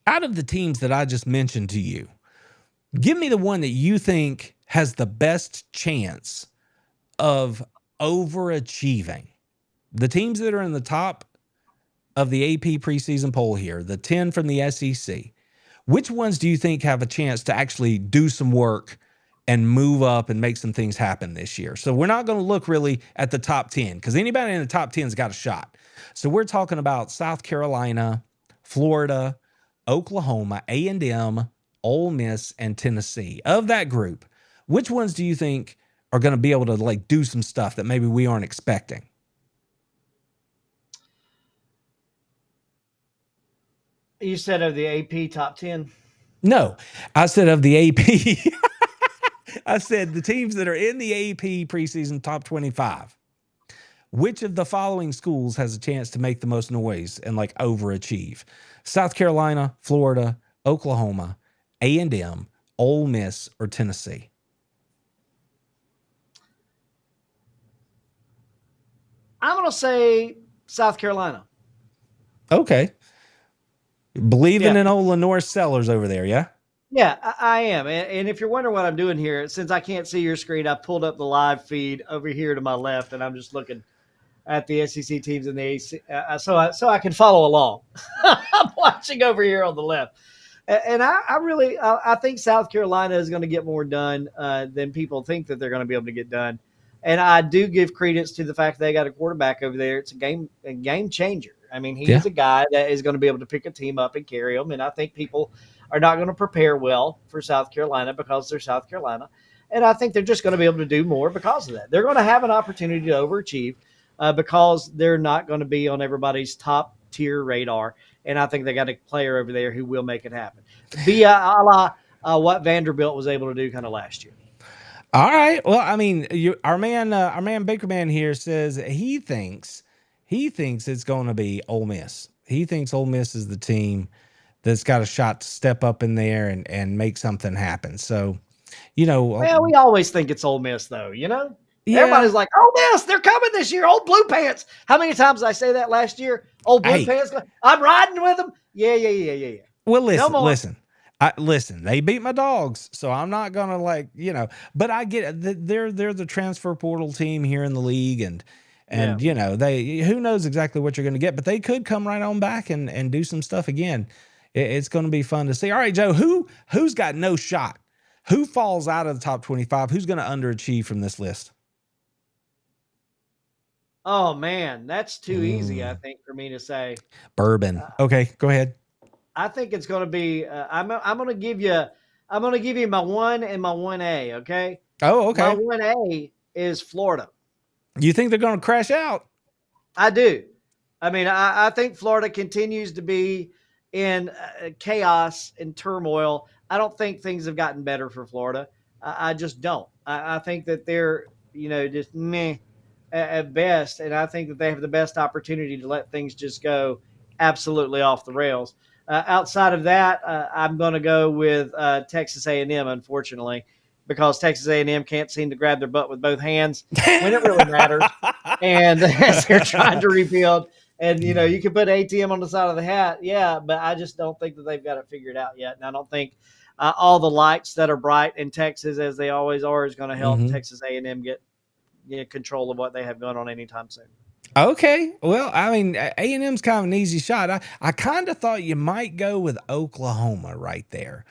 out of the teams that I just mentioned to you, give me the one that you think has the best chance of overachieving. The teams that are in the top of the AP preseason poll here, the 10 from the SEC, which ones do you think have a chance to actually do some work and move up and make some things happen this year? So we're not going to look really at the top 10 because anybody in the top 10's got a shot. So we're talking about South Carolina, Florida, Oklahoma, A&M, Ole Miss, and Tennessee. Of that group, which ones do you think are going to be able to like do some stuff that maybe we aren't expecting? You said of the AP top 10? No, I said of the AP. I said the teams that are in the AP preseason top 25. Which of the following schools has a chance to make the most noise and like overachieve? South Carolina, Florida, Oklahoma, A&M, Ole Miss, or Tennessee? I'm going to say South Carolina. Okay. Believing in old Lenore Sellers over there, yeah? Yeah, I am. And if you're wondering what I'm doing here, since I can't see your screen, I pulled up the live feed over here to my left, and I'm just looking at the SEC teams in the AC, so I can follow along. I'm watching over here on the left. And I think South Carolina is going to get more done than people think that they're going to be able to get done. And I do give credence to the fact they got a quarterback over there. It's a game changer. I mean, he's a guy that is going to be able to pick a team up and carry them. And I think people are not going to prepare well for South Carolina because they're South Carolina. And I think they're just going to be able to do more because of that. They're going to have an opportunity to overachieve because they're not going to be on everybody's top tier radar. And I think they got a player over there who will make it happen via what Vanderbilt was able to do kind of last year. All right. Well, I mean, our man Baker Man here says he thinks it's going to be Ole Miss. He thinks Ole Miss is the team that's got a shot to step up in there and make something happen. So, well, we always think it's Ole Miss, though. Yeah. Everybody's like, Ole Miss, they're coming this year. Old Blue Pants. How many times did I say that last year? Old Blue Pants. I'm riding with them. Yeah. Well, listen. They beat my Dogs, so I'm not gonna But I get it. They're the transfer portal team here in the league, and they who knows exactly what you're going to get, but they could come right on back and do some stuff again. It's going to be fun to see. All right, Joe, who's got no shot? Who falls out of the top 25? Who's going to underachieve from this list? Oh man, that's too easy, I think, for me to say. Bourbon. Okay, go ahead. I think it's going to be. I'm going to give you my 1 and my 1A. Okay. Oh, okay. My 1A is Florida. You think they're going to crash out? I do. I mean, I think Florida continues to be in chaos and turmoil. I don't think things have gotten better for Florida. I just don't. I think that they're just meh at best, and I think that they have the best opportunity to let things just go absolutely off the rails. Outside of that, I'm going to go with Texas A&M, unfortunately, because Texas A&M can't seem to grab their butt with both hands when it really matters, and as they're trying to rebuild. And you can put ATM on the side of the hat, yeah, but I just don't think that they've got it figured out yet. And I don't think all the lights that are bright in Texas, as they always are, is going to help Texas A&M get control of what they have going on anytime soon. Okay. Well, I mean, A&M's kind of an easy shot. I kind of thought you might go with Oklahoma right there.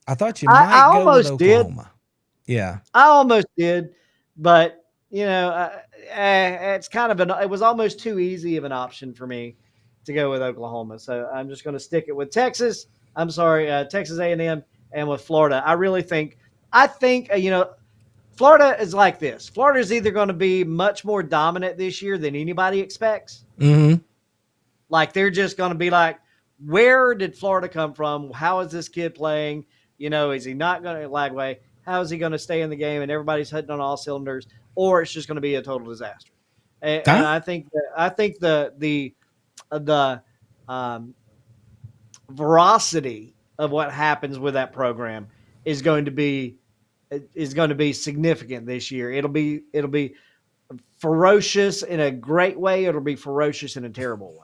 I thought you I might go with almost did. Oklahoma. Yeah. I almost did, but it's kind of it was almost too easy of an option for me to go with Oklahoma. So I'm just going to stick it with Texas. I'm sorry, Texas A&M, and with Florida. I think Florida is like this. Florida is either going to be much more dominant this year than anybody expects. Like they're just going to be like, where did Florida come from? How is this kid playing? Is he not going to Lagway? How is he going to stay in the game? And everybody's hitting on all cylinders, or it's just going to be a total disaster. And I think the veracity of what happens with that program is going to be significant this year. It'll be ferocious in a great way. It'll be ferocious in a terrible way.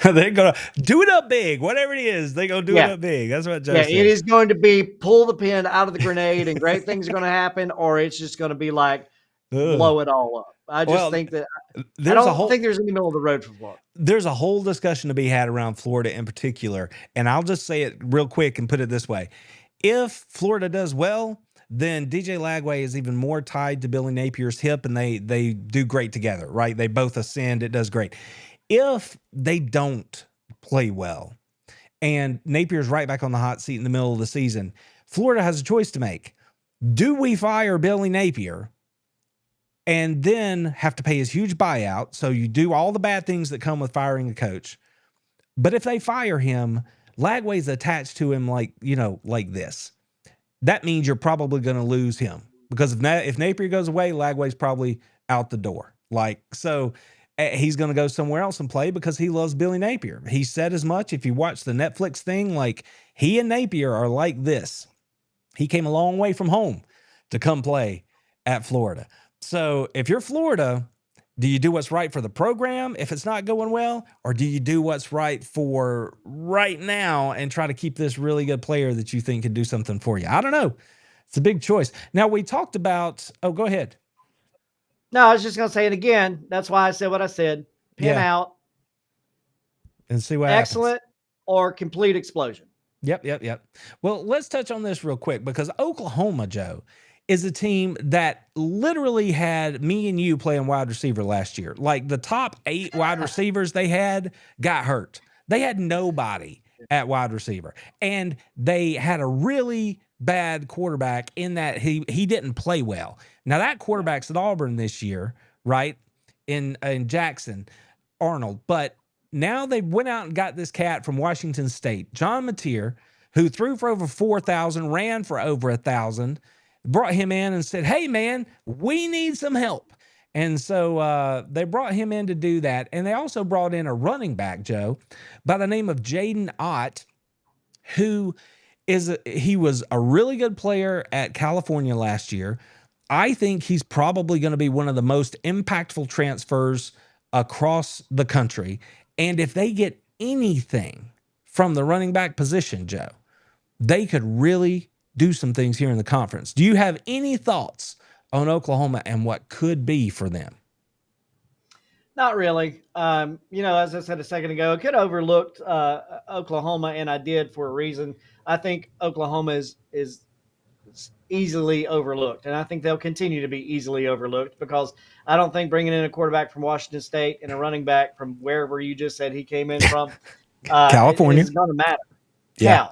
They're gonna do it up big, whatever it is. They're gonna do it up big. That's what Joe said. It is going to be pull the pin out of the grenade, and great things are going to happen, or it's just going to be like blow it all up. I just think that I don't think there's any middle of the road for Florida. There's a whole discussion to be had around Florida in particular, and I'll just say it real quick and put it this way: if Florida does well, then DJ Lagway is even more tied to Billy Napier's hip, and they do great together, right? They both ascend. It does great. If they don't play well and Napier's right back on the hot seat in the middle of the season, Florida has a choice to make. Do we fire Billy Napier and then have to pay his huge buyout? So you do all the bad things that come with firing a coach. But if they fire him, Lagway's attached to him like this. That means you're probably going to lose him, because if Napier goes away, Lagway's probably out the door. So he's going to go somewhere else and play because he loves Billy Napier. He said as much. If you watch the Netflix thing, he and Napier are like this. He came a long way from home to come play at Florida. So if you're Florida, do you do what's right for the program if it's not going well, or do you do what's right for right now and try to keep this really good player that you think can do something for you? I don't know. It's a big choice. Now, we talked about, go ahead. No, I was just going to say it again. That's why I said what I said. Pin out. And see what excellent happens. Or complete explosion. Yep. Well, let's touch on this real quick, because Oklahoma, Joe, is a team that literally had me and you playing wide receiver last year. Like the top 8 wide receivers they had got hurt. They had nobody at wide receiver. And they had a really bad quarterback in that he didn't play well. Now that quarterback's at Auburn this year, right? In Jackson Arnold. But now they went out and got this cat from Washington State, John Mateer, who threw for over 4,000, ran for over 1,000, brought him in and said, hey man, we need some help. And so they brought him in to do that. And they also brought in a running back, Joe, by the name of Jaden Ott, who he was a really good player at California last year. I think he's probably going to be one of the most impactful transfers across the country. And if they get anything from the running back position, Joe, they could really do some things here in the conference. Do you have any thoughts on Oklahoma and what could be for them? Not really. As I said a second ago, I could have overlooked Oklahoma, and I did for a reason. I think Oklahoma is easily overlooked, and I think they'll continue to be easily overlooked, because I don't think bringing in a quarterback from Washington State and a running back from wherever you just said he came in from, California, is going to matter. Yeah.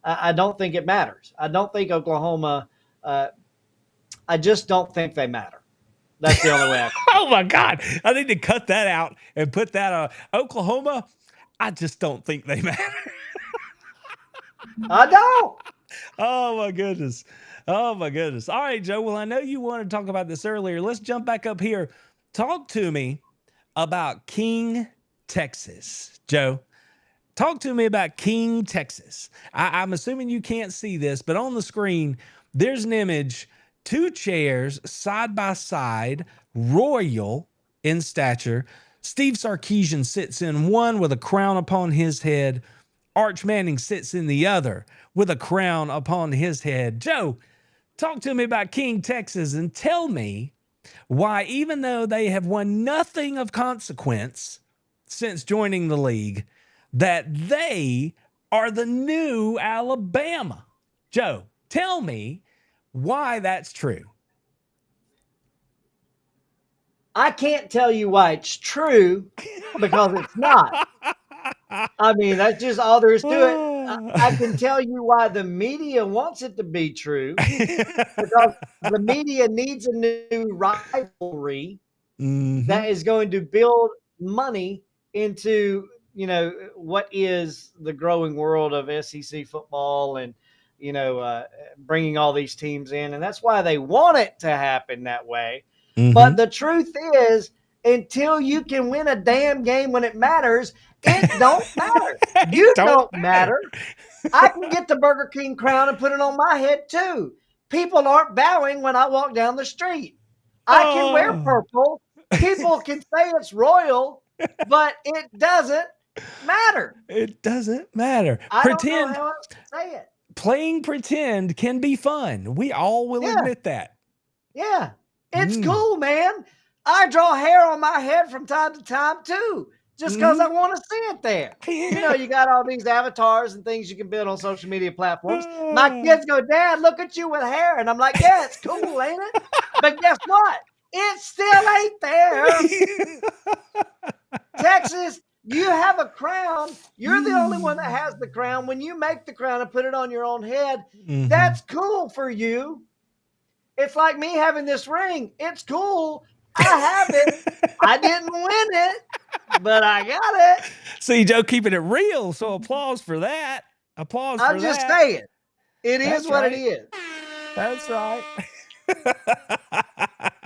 I don't think it matters. I don't think Oklahoma. I just don't think they matter. That's the only way I can. Oh my God. I need to cut that out and put that on Oklahoma. I just don't think they matter. I don't. Oh my goodness. All right, Joe. Well, I know you wanted to talk about this earlier. Let's jump back up here. Talk to me about King, Texas. Joe, talk to me about King, Texas. I'm assuming you can't see this, but on the screen, there's an image. 2 chairs side by side, royal in stature, Steve Sarkisian sits in one with a crown upon his head. Arch Manning sits in the other with a crown upon his head. Joe, talk to me about King Texas and tell me why, even though they have won nothing of consequence since joining the league, that they are the new Alabama. Joe, tell me why that's true. I can't tell you why it's true because it's not. I mean, that's just all there is to it. I can tell you why the media wants it to be true because the media needs a new rivalry that is going to build money into, what is the growing world of SEC football and, bringing all these teams in. And that's why they want it to happen that way. But the truth is, until you can win a damn game when it matters, it don't matter. You don't matter. I can get the Burger King crown and put it on my head too. People aren't bowing when I walk down the street. I can wear purple. People can say it's royal, but it doesn't matter. It doesn't matter. I don't know how else to say it. Playing pretend can be fun. We all will admit that. Yeah. It's cool, man. I draw hair on my head from time to time too, just because I want to see it there. You got all these avatars and things you can build on social media platforms. My kids go, Dad, look at you with hair. And I'm like, yeah, it's cool, ain't it? But guess what? It still ain't there. Texas, you have a crown. You're the only one that has the crown. When you make the crown and put it on your own head, that's cool for you. It's like me having this ring. It's cool. I have it. I didn't win it, but I got it. See, Joe, keeping it real. So applause for that. Applause for that. I'm just saying. It is what it is. That's right.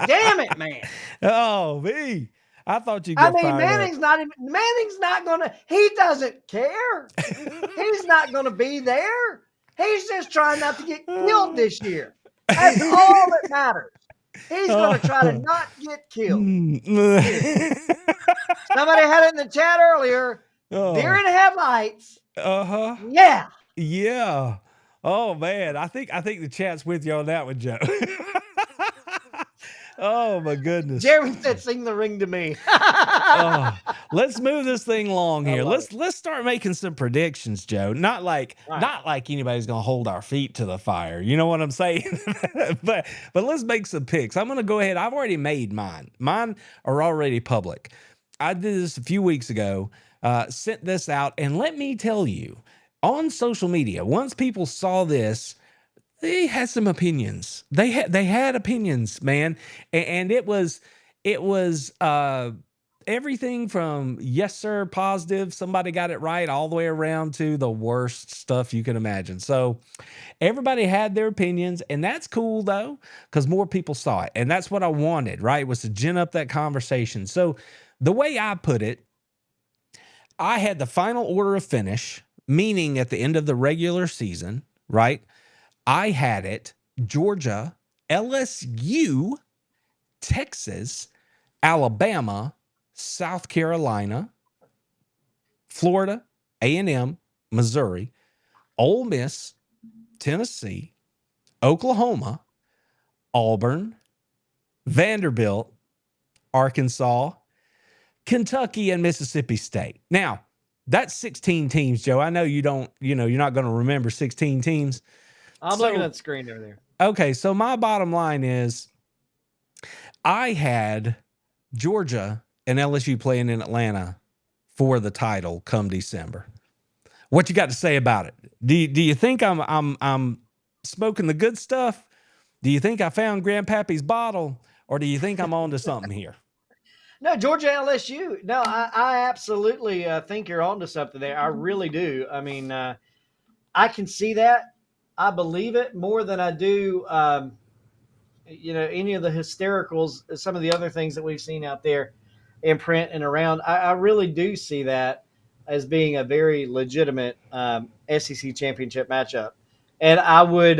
Damn it, man. Oh, me. I thought you'd get fired Manning's not going to, he doesn't care. He's not going to be there. He's just trying not to get killed this year. That's all that matters. He's going to try to not get killed. Somebody had it in the chat earlier. Deer in headlights. Yeah. Yeah. Oh man, I think the chat's with you on that one, Joe. Oh my goodness. Jeremy said, "Sing the ring to me." Let's move this thing along here. Let's start making some predictions, Joe. Not like anybody's gonna hold our feet to the fire. You know what I'm saying? but let's make some picks. I'm gonna go ahead. I've already made mine. Mine are already public. I did this a few weeks ago. Sent this out, and let me tell you, on social media, once people saw this, they had some opinions. They had opinions, man. And it was everything from yes, sir, positive, somebody got it right, all the way around to the worst stuff you can imagine. So everybody had their opinions, and that's cool though, because more people saw it. And that's what I wanted, right? Was to gin up that conversation. So the way I put it, I had the final order of finish, meaning at the end of the regular season, right? I had it Georgia, LSU, Texas, Alabama, South Carolina, Florida, A&M, Missouri, Ole Miss, Tennessee, Oklahoma, Auburn, Vanderbilt, Arkansas, Kentucky, and Mississippi State. Now, that's 16 teams, Joe. I know you're not going to remember 16 teams. I'm looking at the screen over there. Okay, so my bottom line is I had Georgia and LSU playing in Atlanta for the title come December. What you got to say about it? Do you think I'm smoking the good stuff? Do you think I found Grandpappy's bottle, or do you think I'm on to something here? No, Georgia, LSU. No, I absolutely think you're on to something there. I really do. I mean, I can see that. I believe it more than I do, any of the hystericals, some of the other things that we've seen out there in print and around. I really do see that as being a very legitimate SEC championship matchup. And I would,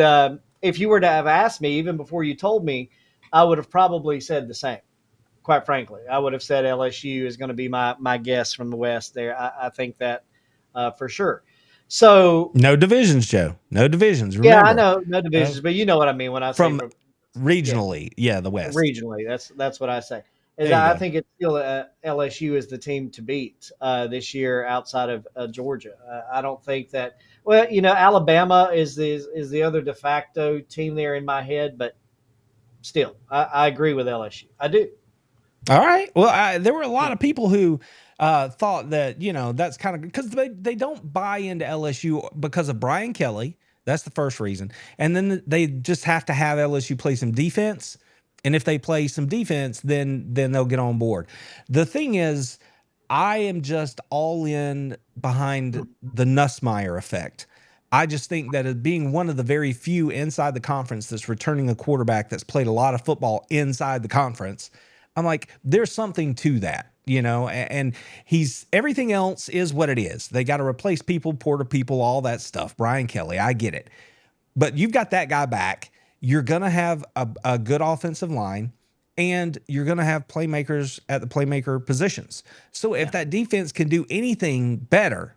if you were to have asked me even before you told me, I would have probably said the same. quite frankly. I would have said LSU is going to be my guess from the West there. I think that for sure. So No divisions, Joe. No divisions. yeah, I Remember, know no divisions, but you know what I mean when I say from from yeah, regionally, yeah, the West. regionally. That's what I say. Is There you I go. think it's still LSU is the team to beat this year outside of Georgia. I don't think that. Well, Alabama is the other de facto team there in my head, but still, I agree with LSU. I do. All right. Well, there were a lot of people who thought that, that's kind of because they don't buy into LSU because of Brian Kelly. That's the first reason. And then they just have to have LSU play some defense. And if they play some defense, then they'll get on board. The thing is, I am just all in behind the Nussmeier effect. I just think that as being one of the very few inside the conference that's returning a quarterback that's played a lot of football inside the conference, I'm like, there's something to that, and he's everything else is what it is. They got to replace people, Porter people, all that stuff. Brian Kelly, I get it. But you've got that guy back. You're going to have a good offensive line, and you're going to have playmakers at the playmaker positions. So if that defense can do anything better,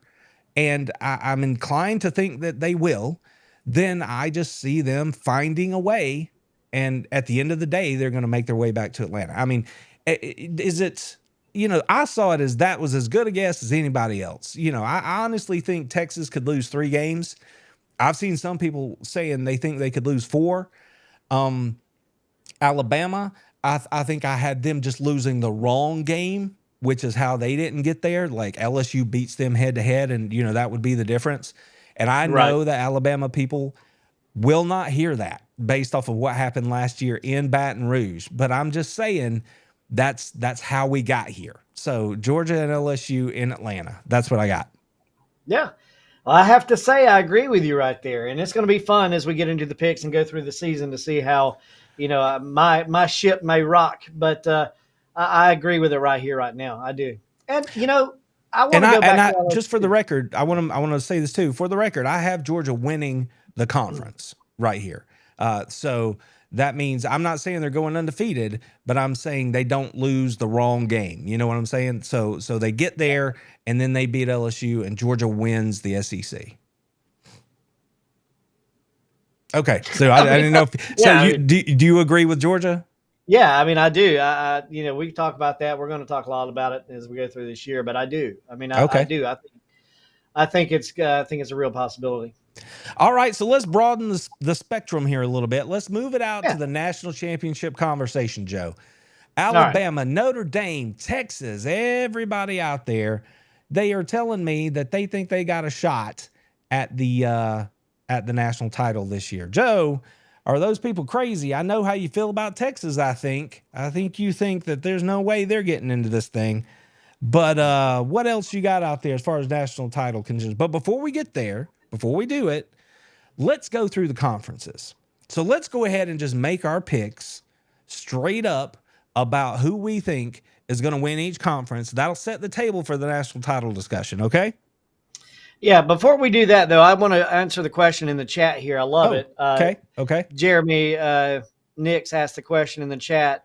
and I'm inclined to think that they will, then I just see them finding a way. And at the end of the day, they're going to make their way back to Atlanta. I mean, is it, I saw it as that was as good a guess as anybody else. I honestly think Texas could lose 3 games. I've seen some people saying they think they could lose 4. Alabama, I think I had them just losing the wrong game, which is how they didn't get there. Like LSU beats them head to head, and that would be the difference. And I Right. know that Alabama people will not hear that based off of what happened last year in Baton Rouge. But I'm just saying that's how we got here. So Georgia and LSU in Atlanta. That's what I got. Yeah. Well, I have to say I agree with you right there, and it's going to be fun as we get into the picks and go through the season to see how my ship may rock. But I agree with it right here, right now. I do, and I want to go back to just for the LSU. record, I want to say this too. For the record, I have Georgia winning the conference right here. So that means I'm not saying they're going undefeated, but I'm saying they don't lose the wrong game. You know what I'm saying? So they get there and then they beat LSU and Georgia wins the SEC. Okay, so I didn't know if so. Yeah, Do you agree with Georgia? yeah. I mean, I do. We can talk about that. We're going to talk a lot about it as we go through this year, but I do. I mean, I Okay. do. I think it's a real possibility. All right, so let's broaden the spectrum here a little bit. Let's move it out Yeah. to the national championship conversation, Joe. All right. Alabama, Notre Dame, Texas, everybody out there, they are telling me that they think they got a shot at the national title this year. Joe, are those people crazy? I know how you feel about Texas, I think. I think you think that there's no way they're getting into this thing. But what else you got out there as far as national title conditions? But before we get there, before we do it, let's go through the conferences. So let's go ahead and just make our picks straight up about who we think is going to win each conference. That'll set the table for the national title discussion, okay? Yeah, before we do that, though, I want to answer the question in the chat here. I love it. Okay. Jeremy Nix asked the question in the chat.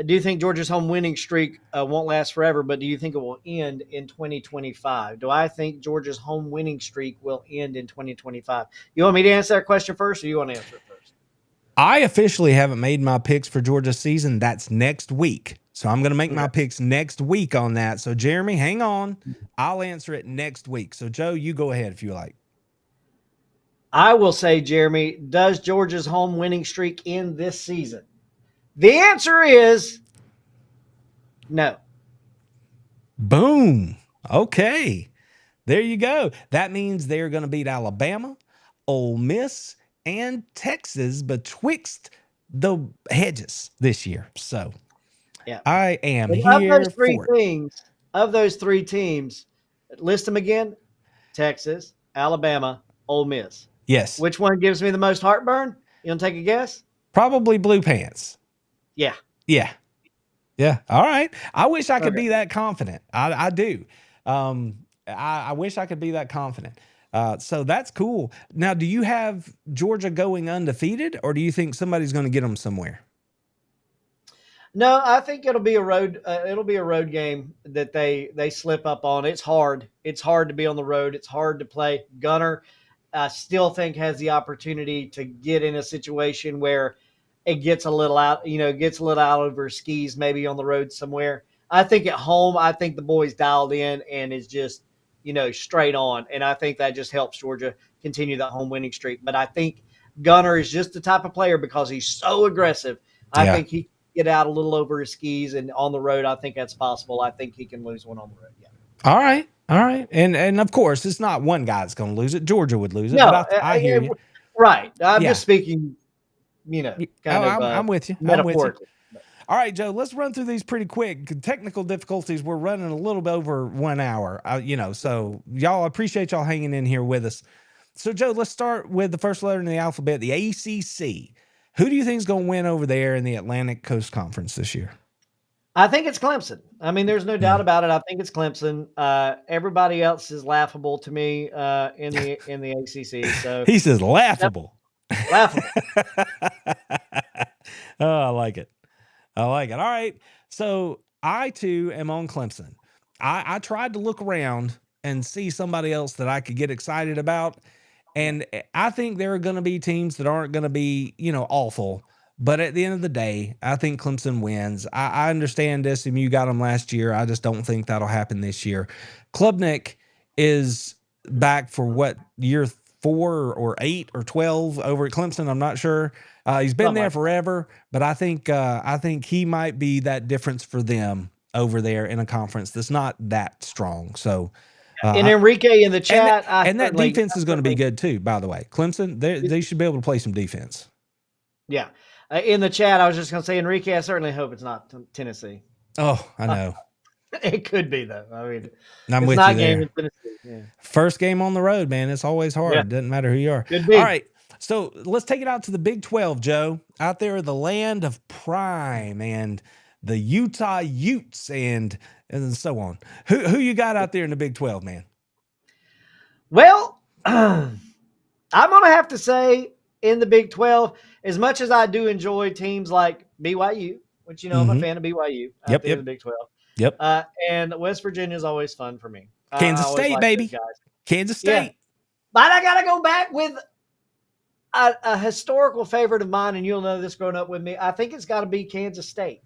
Do you think Georgia's home winning streak won't last forever, but do you think it will end in 2025? Do I think Georgia's home winning streak will end in 2025? You want me to answer that question first, or you want to answer it first? I officially haven't made my picks for Georgia's season. That's next week. So I'm going to make my picks next week on that. So Jeremy, hang on. I'll answer it next week. So Joe, you go ahead if you like. I will say, Jeremy, does Georgia's home winning streak end this season? The answer is no. Boom. Okay. There you go. That means they're going to beat Alabama, Ole Miss, and Texas betwixt the hedges this year. So Yeah. I am And here for it. of those 3 teams, list them again: Texas, Alabama, Ole Miss. Yes. Which one gives me the most heartburn? You want to take a guess? Probably Blue Pants. Yeah. Yeah. Yeah. All right. I wish I could Okay. be that confident. I do. I wish I could be that confident. So that's cool. Now, do you have Georgia going undefeated, or do you think somebody's going to get them somewhere? No, I think it'll be a road. It'll be a road game that they slip up on. It's hard. It's hard to be on the road. It's hard to play. Gunner, I still think has the opportunity to get in a situation where it gets a little out. Gets a little out over his skis. Maybe on the road somewhere. I think at home, I think the boys dialed in and is just straight on, and I think that just helps Georgia continue that home winning streak. But I think Gunner is just the type of player because he's so aggressive. I Yeah. think he get out a little over his skis, and on the road, I think that's possible. I think he can lose one on the road. Yeah. All right. All right. And of course, it's not one guy that's going to lose it. Georgia would lose it, No, but I hear you. right. I'm Yeah. just speaking, kind of I'm with you. I'm with you. metaphorically. All right, Joe, let's run through these pretty quick. Technical difficulties, we're running a little bit over 1 hour, so y'all, appreciate y'all hanging in here with us. So, Joe, let's start with the first letter in the alphabet, the ACC. Who do you think is going to win over there in the Atlantic Coast Conference this year? I think it's Clemson. I mean, there's no doubt about it. I think it's Clemson. Everybody else is laughable to me in the ACC. So he says laughable. Laughable. Oh, I like it. All right. So I too am on Clemson. I tried to look around and see somebody else that I could get excited about. And I think there are going to be teams that aren't going to be, awful. But at the end of the day, I think Clemson wins. I understand SMU got them last year. I just don't think that'll happen this year. Klubnik is back for what, year 4 or 8 or 12 over at Clemson. I'm not sure. He's been there forever, but I think he might be that difference for them over there in a conference that's not that strong. So, and Enrique in the chat, and that defense is going to be good too. By the way, Clemson, they should be able to play some defense. Yeah, in the chat, I was just going to say, Enrique, I certainly hope it's not Tennessee. Oh, I know. It could be though. I mean, I'm it's with not you there. game in Tennessee. Yeah. First game on the road, man. It's always hard. Yeah. It doesn't matter who you are. Could be. All right. So let's take it out to the Big 12, Joe. Out there, the land of prime and the Utah Utes and so on. Who you got out there in the Big 12, man? Well, I'm going to have to say in the Big 12, as much as I do enjoy teams like BYU, which, I'm a fan of BYU out there in the Big 12. Yep. And West Virginia is always fun for me. Kansas State, baby. Kansas State. Yeah. But I got to go back with a historical favorite of mine, and you'll know this growing up with me. I think it's got to be Kansas State.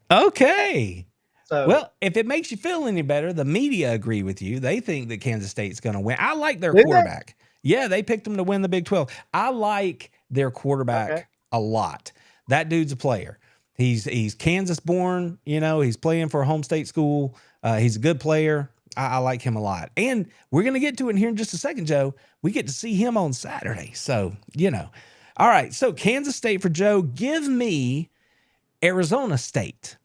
Okay. So, well, if it makes you feel any better, the media agree with you. They think that Kansas State's going to win. I like their quarterback. Yeah, they picked him to win the Big 12. I like their quarterback a lot. That dude's a player. He's Kansas born. He's playing for a home state school. He's a good player. I like him a lot. And we're going to get to it here in just a second, Joe. We get to see him on Saturday. So, All right. So Kansas State for Joe. Give me Arizona State.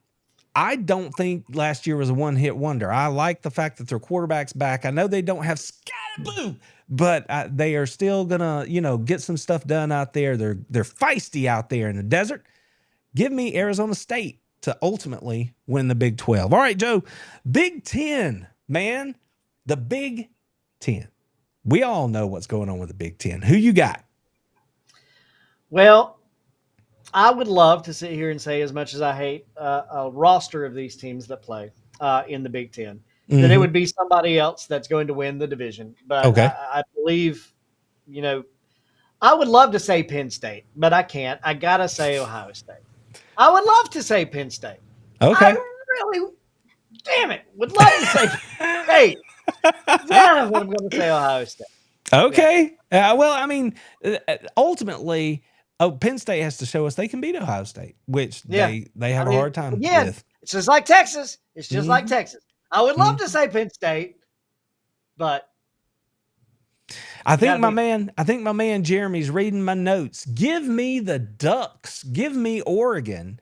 I don't think last year was a one-hit wonder. I like the fact that their quarterback's back. I know they don't have Scatterboo, but they are still going to, get some stuff done out there. They're feisty out there in the desert. Give me Arizona State to ultimately win the Big 12. All right, Joe. Big 10, man. The Big 10. We all know what's going on with the Big 10. Who you got? Well, I would love to sit here and say, as much as I hate a roster of these teams that play in the Big 10, that it would be somebody else that's going to win the division. But I believe, I would love to say Penn State, but I can't. I got to say Ohio State. I would love to say Penn State. Okay. I really, damn it, would love to say Penn State. That's what I'm going to say, Ohio State. Okay. Yeah. Well, I mean, ultimately, Penn State has to show us they can beat Ohio State, which they have a hard time with. It's just like Texas. It's just like Texas. I would love to say Penn State, but I think my man Jeremy's reading my notes. Give me the Ducks. Give me Oregon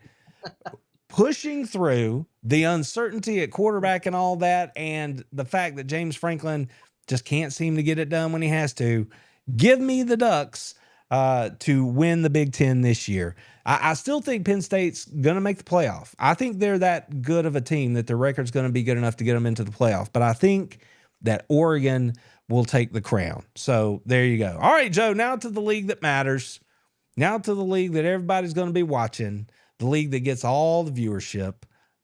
pushing through the uncertainty at quarterback and all that, and the fact that James Franklin just can't seem to get it done when he has to. Give me the Ducks to win the Big 10 this year. I still think Penn State's going to make the playoff. I think they're that good of a team that their record's going to be good enough to get them into the playoff. But I think that Oregon will take the crown. So there you go. All right, Joe, now to the league that matters. Now to the league that everybody's going to be watching. the league that gets all the viewership,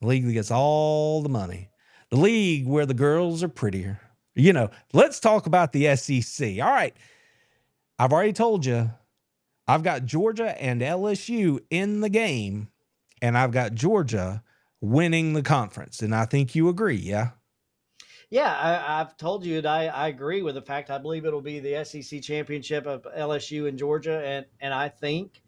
the league that gets all the money, the league where the girls are prettier. Let's talk about the SEC. All right. I've already told you, I've got Georgia and LSU in the game, and I've got Georgia winning the conference. And I think you agree, yeah? Yeah, I've told you that I agree with the fact. I believe it'll be the SEC championship of LSU and Georgia, and I think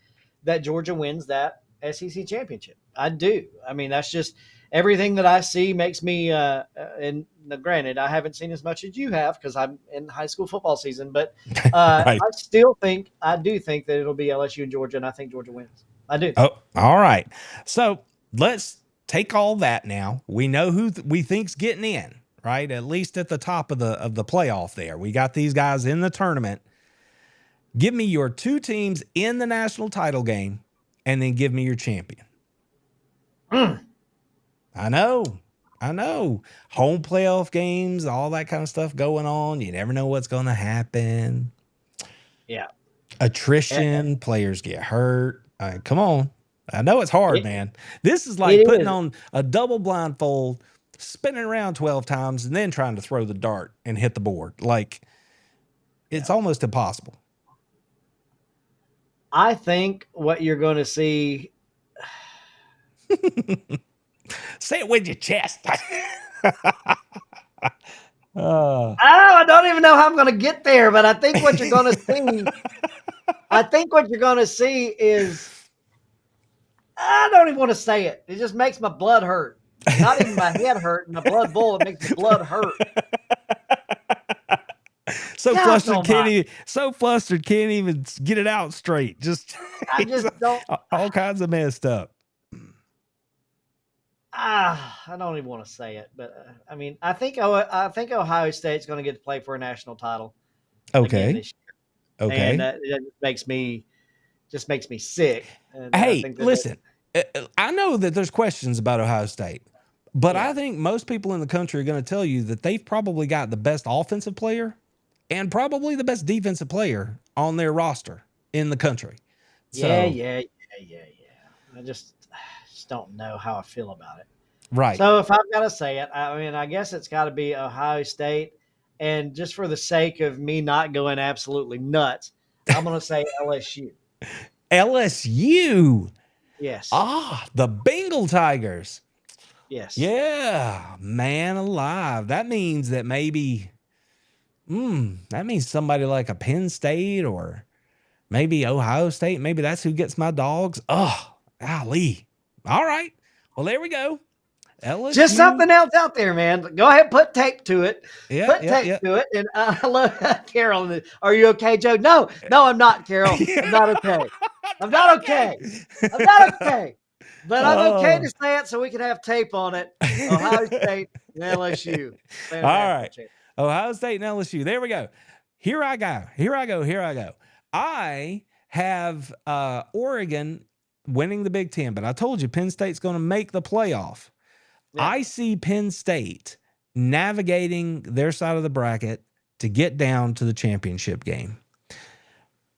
that Georgia wins that SEC championship. I do. I mean, that's just everything that I see makes me. And granted, I haven't seen as much as you have because I'm in high school football season, but Right. I do think that it'll be LSU and Georgia, and I think Georgia wins. I do. Oh, all right. So let's take all that now. We know who we think's getting in, right? At least at the top of the playoff there. We got these guys in the tournament. Give me your two teams in the national title game, and then give me your champion. I know. Home playoff games, all that kind of stuff going on. You never know what's going to happen. Yeah. Attrition, players get hurt. Come on. I know it's hard, man. This is like putting on a double blindfold, spinning around 12 times, and then trying to throw the dart and hit the board. Like, it's almost impossible. I think what you're going to see. Say it with your chest. I don't even know how I'm going to get there, but I think what you're going to see. I think what you're going to see is. I don't even want to say it. It just makes my blood hurt. Not even my head hurt, and my blood boil. It makes my blood hurt. So flustered, can't even get it out straight. I just don't. All kinds of messed up. I don't even want to say it, but I mean, I think Ohio State's going to get to play for a national title. Okay. This year. Okay. And it makes me sick. And hey, listen, I know that there's questions about Ohio State, but I think most people in the country are going to tell you that they've probably got the best offensive player and probably the best defensive player on their roster in the country. So, yeah. I just don't know how I feel about it. Right. So if I've got to say it, I mean, I guess it's got to be Ohio State. And just for the sake of me not going absolutely nuts, I'm going to say LSU. LSU. Yes. The Bengal Tigers. Yes. Yeah, man alive. That means that maybe, that means somebody like a Penn State or maybe Ohio State. Maybe that's who gets my dogs. Oh, golly. All right. Well, there we go. LSU. Just something else out there, man. Go ahead, put tape to it. Yeah, put tape to it. And I love Carol. Are you okay, Joe? No, I'm not, Carol. I'm not okay. I'm not okay. But I'm okay to say it so we can have tape on it. Ohio State and LSU. All right. Ohio State and LSU. There we go. Here I go. I have Oregon winning the Big Ten, but I told you Penn State's going to make the playoff. Yeah. I see Penn State navigating their side of the bracket to get down to the championship game.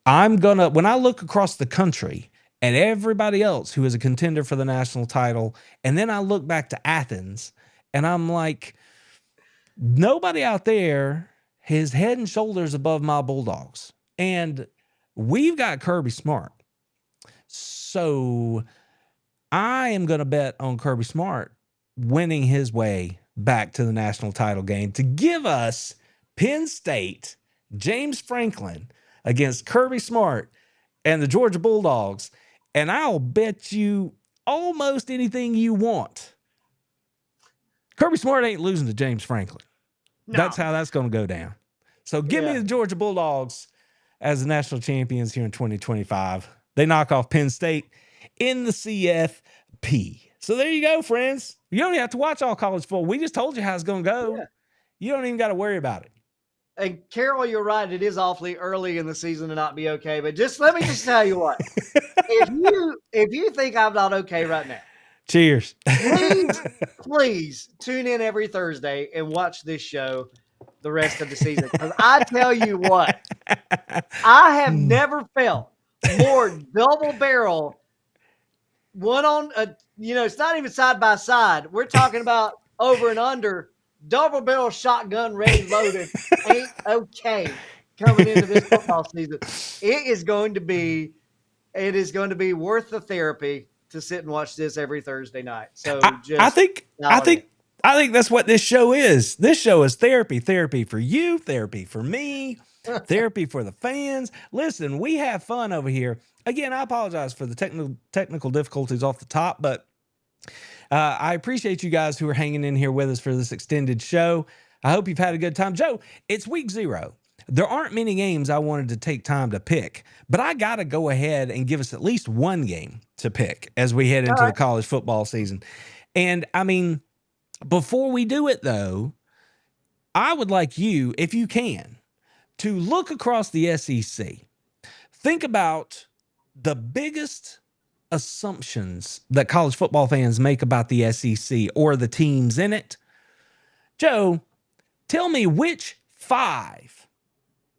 When I look across the country at everybody else who is a contender for the national title, and then I look back to Athens, and I'm like, nobody out there is head and shoulders above my Bulldogs. And we've got Kirby Smart. So I am going to bet on Kirby Smart winning his way back to the national title game to give us Penn State, James Franklin against Kirby Smart and the Georgia Bulldogs. And I'll bet you almost anything you want. Kirby Smart ain't losing to James Franklin. No. That's how that's going to go down. So give me the Georgia Bulldogs as the national champions here in 2025. They knock off Penn State in the CFP. So there you go, friends. You don't even have to watch all college football. We just told you how it's going to go. Yeah. You don't even got to worry about it. And Carol, you're right. It is awfully early in the season to not be okay. But let me tell you what. if you think I'm not okay right now, cheers. Please tune in every Thursday and watch this show the rest of the season. Because I tell you what, I have never felt more double barrel one on, it's not even side by side. We're talking about over and under. Double barrel shotgun ready loaded ain't okay coming into this football season. It is going to be worth the therapy to sit and watch this every Thursday night. So I think that's what this show is. This show is therapy for you, therapy for me, therapy for the fans. Listen, we have fun over here. Again, I apologize for the technical difficulties off the top, but I appreciate you guys who are hanging in here with us for this extended show. I hope you've had a good time. Joe, it's week 0. There aren't many games I wanted to take time to pick, but I got to go ahead and give us at least one game to pick as we head into the college football season. And I mean, before we do it though, I would like you, if you can, to look across the SEC. Think about the biggest assumptions that college football fans make about the SEC or the teams in it. Joe, tell me which 5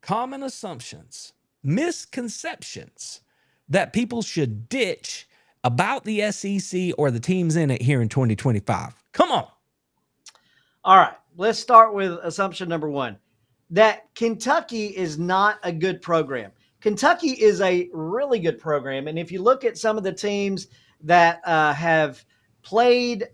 common assumptions, misconceptions that people should ditch about the SEC or the teams in it here in 2025. Come on. All right, let's start with assumption number 1, that Kentucky is not a good program. Kentucky is a really good program. And if you look at some of the teams that have played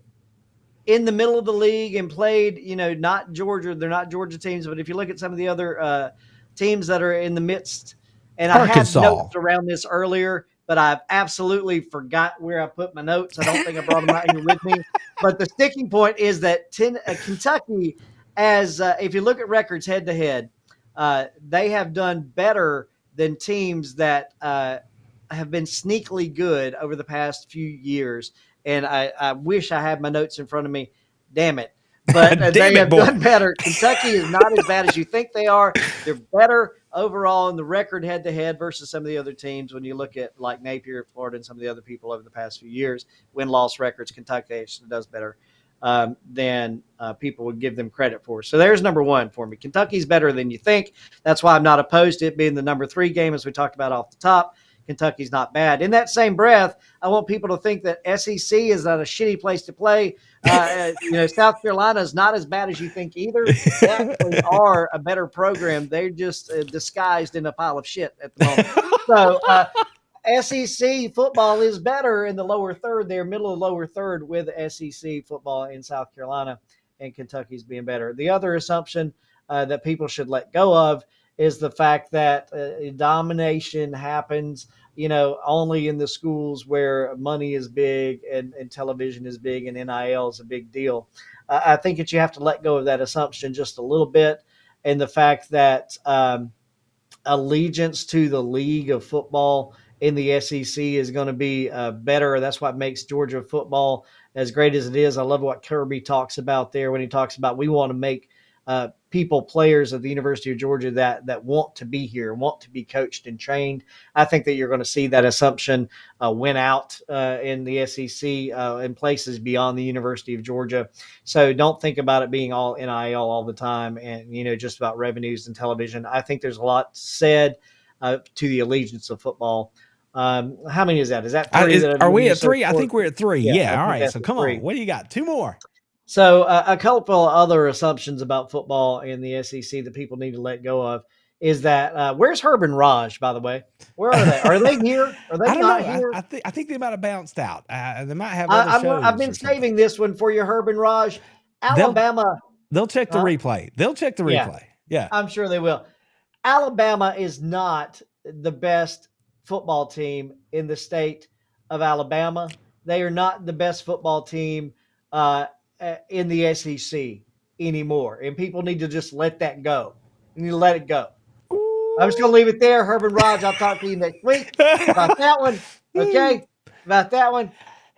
in the middle of the league and played, not Georgia, they're not Georgia teams, but if you look at some of the other teams that are in the midst, and Arkansas. I had notes around this earlier, but I've absolutely forgot where I put my notes. I don't think I brought them out here with me. But the sticking point is that Kentucky, if you look at records head to head, they have done better than teams that have been sneakily good over the past few years. And I wish I had my notes in front of me. Damn it. But they have done better. Kentucky is not as bad as you think they are. They're better overall in the record head-to-head versus some of the other teams. When you look at like Napier, Florida, and some of the other people over the past few years, win-loss records, Kentucky actually does better than people would give them credit for. So there's number 1 for me. Kentucky's better than you think. That's why I'm not opposed to it being the number 3 game, as we talked about off the top. Kentucky's not bad. In that same breath, I want people to think that SEC is not a shitty place to play. South Carolina is not as bad as you think either. They actually are a better program. They're just disguised in a pile of shit at the moment. So SEC football is better in the lower third there, middle of the lower third with SEC football in South Carolina, and Kentucky's being better. The other assumption that people should let go of is the fact that domination happens, only in the schools where money is big and television is big and NIL is a big deal. I think that you have to let go of that assumption just a little bit, and the fact that allegiance to the league of football in the SEC is going to be better. That's what makes Georgia football as great as it is. I love what Kirby talks about there when he talks about we want to make players at the University of Georgia that want to be here, want to be coached and trained. I think that you're going to see that assumption win out in the SEC in places beyond the University of Georgia. So don't think about it being all NIL all the time and, just about revenues and television. I think there's a lot said to the allegiance of football. How many is that? Is that 3? Are we at 3? I think we're at 3. Yeah. All right. So come 3. on. What do you got? 2 more. So a couple of other assumptions about football in the SEC that people need to let go of is that where's Herb and Raj, by the way? Where are they? Are they here? Are they not here? I think they might have bounced out. They might have other shows. I've been saving this one for you, Herb and Raj. Alabama. They'll check the replay. They'll check the replay. Yeah. I'm sure they will. Alabama is not the best football team in the state of Alabama. They are not the best football team in the SEC anymore. And people need to just let that go. You need to let it go. I'm just going to leave it there. Herb and Raj, I'll talk to you next week about that one. Okay? About that one.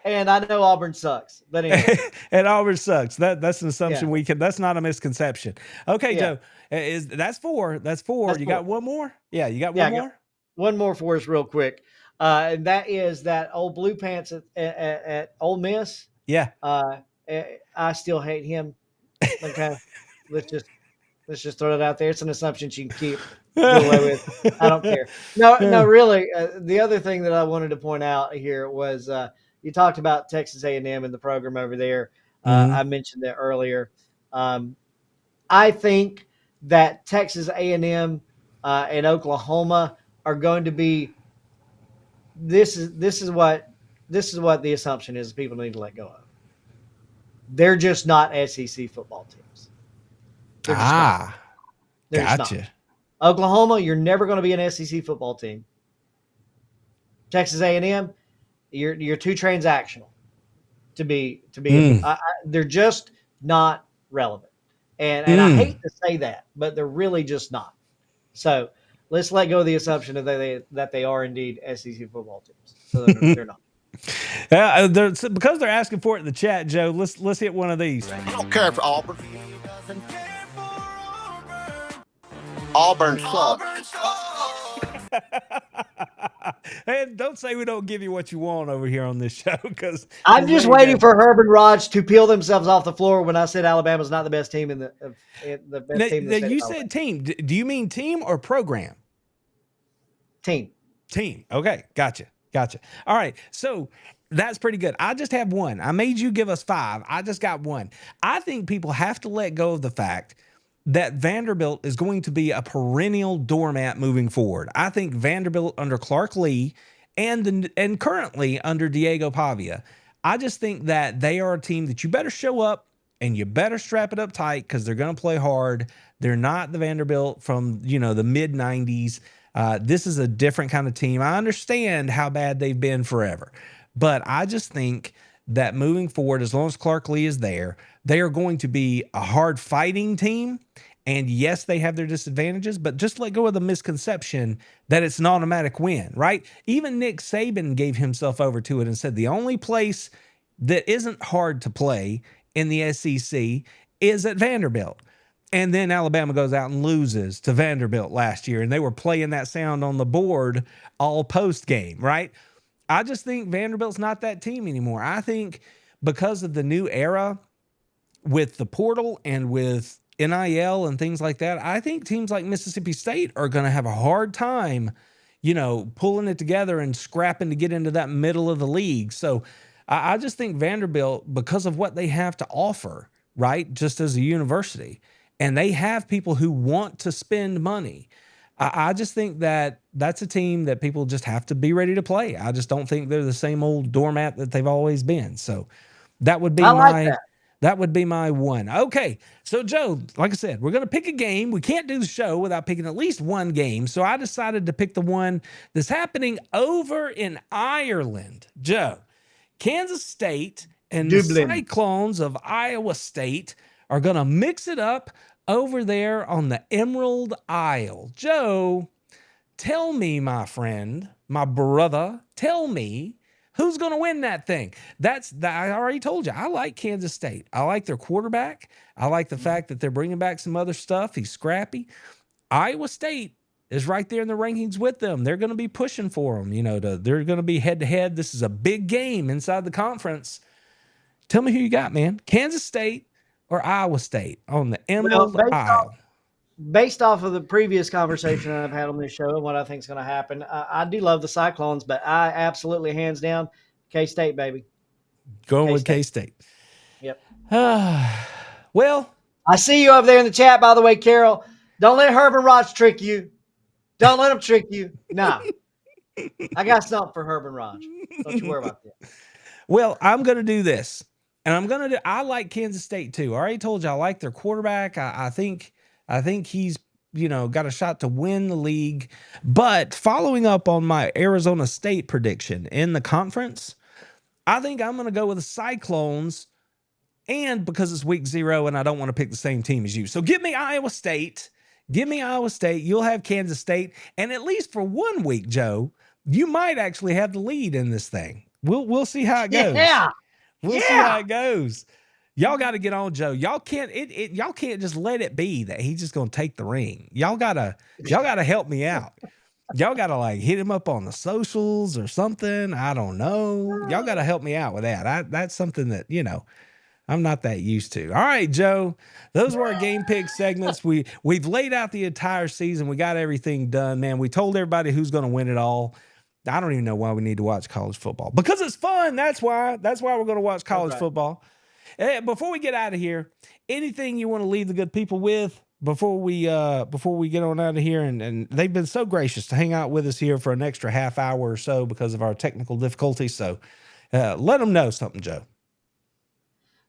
And I know Auburn sucks. But anyway. And Auburn sucks. That's an assumption that's not a misconception. Okay, Joe. That's 4. That's 4. You got one more? Yeah, you got one more? One more for us real quick. And that is that old Blue Pants at Ole Miss. Yeah. I still hate him. Okay. Let's just throw it out there. It's an assumption you can keep away with. I don't care. No, really. The other thing that I wanted to point out here was you talked about Texas A&M and the program over there. Mhm. I mentioned that earlier. I think that Texas A&M and Oklahoma are going to be. This is what the assumption is. People need to let go of. They're just not SEC football teams. They're just not. Ah, They're just not. gotcha. Oklahoma, you're never going to be an SEC football team. Texas A&M, you're too transactional to be. They're just not relevant. And I hate to say that, but they're really just not. So let's let go of the assumption that they are indeed SEC football teams. So they're not. Because they're asking for it in the chat, Joe. Let's hit one of these. I don't care for Auburn. Auburn sucks. And don't say we don't give you what you want over here on this show, because I'm just waiting for Herb and Raj to peel themselves off the floor when I said Alabama's not the best team in the best team. Now, you said team. Do you mean team or program? Team. Okay, gotcha. All right, so that's pretty good. I just have one. I made you give us 5. I just got one. I think people have to let go of the fact that Vanderbilt is going to be a perennial doormat moving forward. I think Vanderbilt under Clark Lee and currently under Diego Pavia, I just think that they are a team that you better show up and you better strap it up tight, because they're going to play hard. They're not the Vanderbilt from, the mid 90s. This is a different kind of team. I understand how bad they've been forever, but I just think that moving forward, as long as Clark Lee is there, they are going to be a hard fighting team. And yes, they have their disadvantages, but just let go of the misconception that it's an automatic win, right? Even Nick Saban gave himself over to it and said the only place that isn't hard to play in the SEC is at Vanderbilt. And then Alabama goes out and loses to Vanderbilt last year, and they were playing that sound on the board all post game, right? I just think Vanderbilt's not that team anymore. I think because of the new era with the portal and with NIL and things like that, I think teams like Mississippi State are going to have a hard time, pulling it together and scrapping to get into that middle of the league. So I just think Vanderbilt, because of what they have to offer, right, just as a university, and they have people who want to spend money, I just think that that's a team that people just have to be ready to play. I just don't think they're the same old doormat that they've always been. So that would be that would be my one. Okay, so Joe, like I said, we're going to pick a game. We can't do the show without picking at least one game. So I decided to pick the one that's happening over in Ireland. Joe, Kansas State and Dublin. The Cyclones of Iowa State are going to mix it up over there on the Emerald Isle. Joe, tell me, my friend, my brother, tell me, who's going to win that thing? I already told you, I like Kansas State. I like their quarterback. I like the fact that they're bringing back some other stuff. He's scrappy. Iowa State is right there in the rankings with them. They're going to be pushing for them. They're going to be head to head. This is a big game inside the conference. Tell me who you got, man. Kansas State or Iowa State on the Emerald Isle? Based off of the previous conversation I've had on this show and what I think is going to happen, I do love the Cyclones, but I absolutely, hands down, K-State, baby. Going with K-State. Yep. Well, I see you over there in the chat, by the way, Carol. Don't let Herb and Raj trick you. Don't let them trick you. Nah. I got something for Herb and Raj. Don't you worry about that. Well, I'm going to do this. And I like Kansas State too. I already told you I like their quarterback. I think he's, got a shot to win the league. But following up on my Arizona State prediction in the conference, I think I'm going to go with the Cyclones. And because it's week 0 and I don't want to pick the same team as you. So give me Iowa State. You'll have Kansas State. And at least for 1 week, Joe, you might actually have the lead in this thing. We'll see how it goes. Yeah. We'll see how it goes. Y'all got to get on Joe. Y'all can't just let it be that he's just going to take the ring. Y'all gotta help me out. Y'all got to hit him up on the socials or something. I don't know. Y'all got to help me out with that. That's something that, I'm not that used to. All right, Joe, those were our game pick segments. We've laid out the entire season. We got everything done, man. We told everybody who's going to win it all. I don't even know why we need to watch college football, because it's fun. That's why we're going to watch college football. Before we get out of here, anything you want to leave the good people with before we get on out of here? And they've been so gracious to hang out with us here for an extra half hour or so because of our technical difficulties. So let them know something, Joe.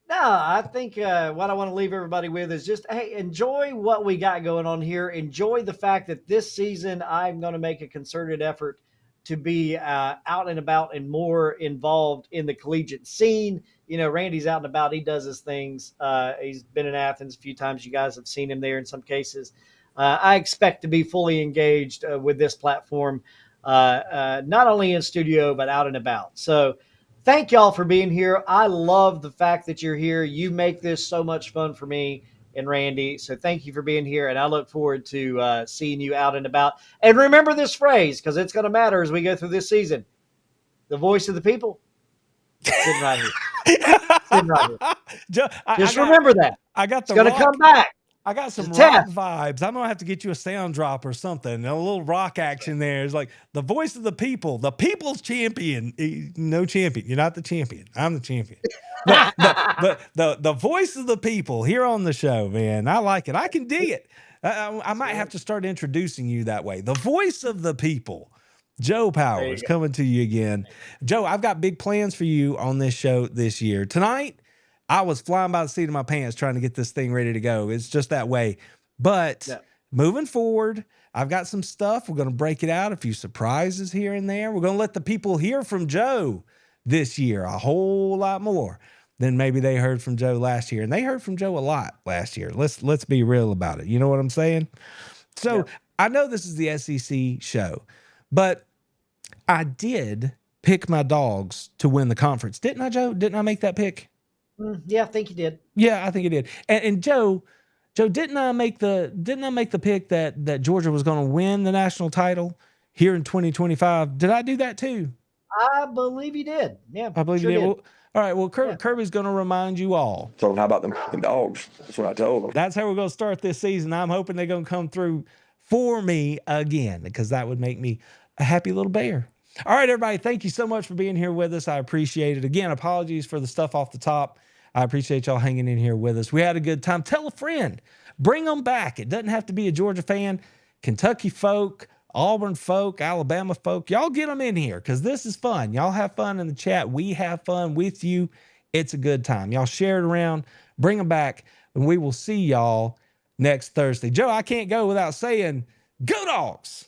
No, I think what I want to leave everybody with is just, hey, enjoy what we got going on here. Enjoy the fact that this season I'm going to make a concerted effort to be out and about and more involved in the collegiate scene. You know, Randy's out and about. He does his things. He's been in Athens a few times. You guys have seen him there in some cases. I expect to be fully engaged with this platform, not only in studio, but out and about. So thank y'all for being here. I love the fact that you're here. You make this so much fun for me and Randy. So thank you for being here. And I look forward to seeing you out and about. And remember this phrase, because it's going to matter as we go through this season. The voice of the people. Sitting right here. Sitting right here. Just remember that. I got the it's going to come back. I got some rock vibes. I'm going to have to get you a sound drop or something. A little rock action there. It's like the voice of the people, the people's champion. No champion. You're not the champion. I'm the champion. But the voice of the people here on the show, man. I like it. I can dig it. I might have to start introducing you that way. The voice of the people. Joe Powers coming to you again. Joe, I've got big plans for you on this show this year. Tonight, I was flying by the seat of my pants trying to get this thing ready to go. It's just that way. But moving forward, I've got some stuff. We're going to break it out, a few surprises here and there. We're going to let the people hear from Joe this year a whole lot more than maybe they heard from Joe last year. And they heard from Joe a lot last year. Let's be real about it. You know what I'm saying? So I know this is the SEC show, but I did pick my Dogs to win the conference. Didn't I, Joe? Didn't I make that pick? Yeah, I think you did. Yeah, I think you did. And Joe, didn't I make the pick that Georgia was going to win the national title here in 2025? Did I do that too? I believe you did. Yeah, I believe you did. Well, all right. Well, Kirby's going to remind you all. So how about them fucking dogs? That's what I told them. That's how we're going to start this season. I'm hoping they're going to come through for me again, because that would make me a happy little bear. All right, everybody. Thank you so much for being here with us. I appreciate it. Again, apologies for the stuff off the top. I appreciate y'all hanging in here with us. We had a good time. Tell a friend. Bring them back. It doesn't have to be a Georgia fan. Kentucky folk, Auburn folk, Alabama folk. Y'all get them in here because this is fun. Y'all have fun in the chat. We have fun with you. It's a good time. Y'all share it around. Bring them back. And we will see y'all next Thursday. Joe, I can't go without saying, go Dogs!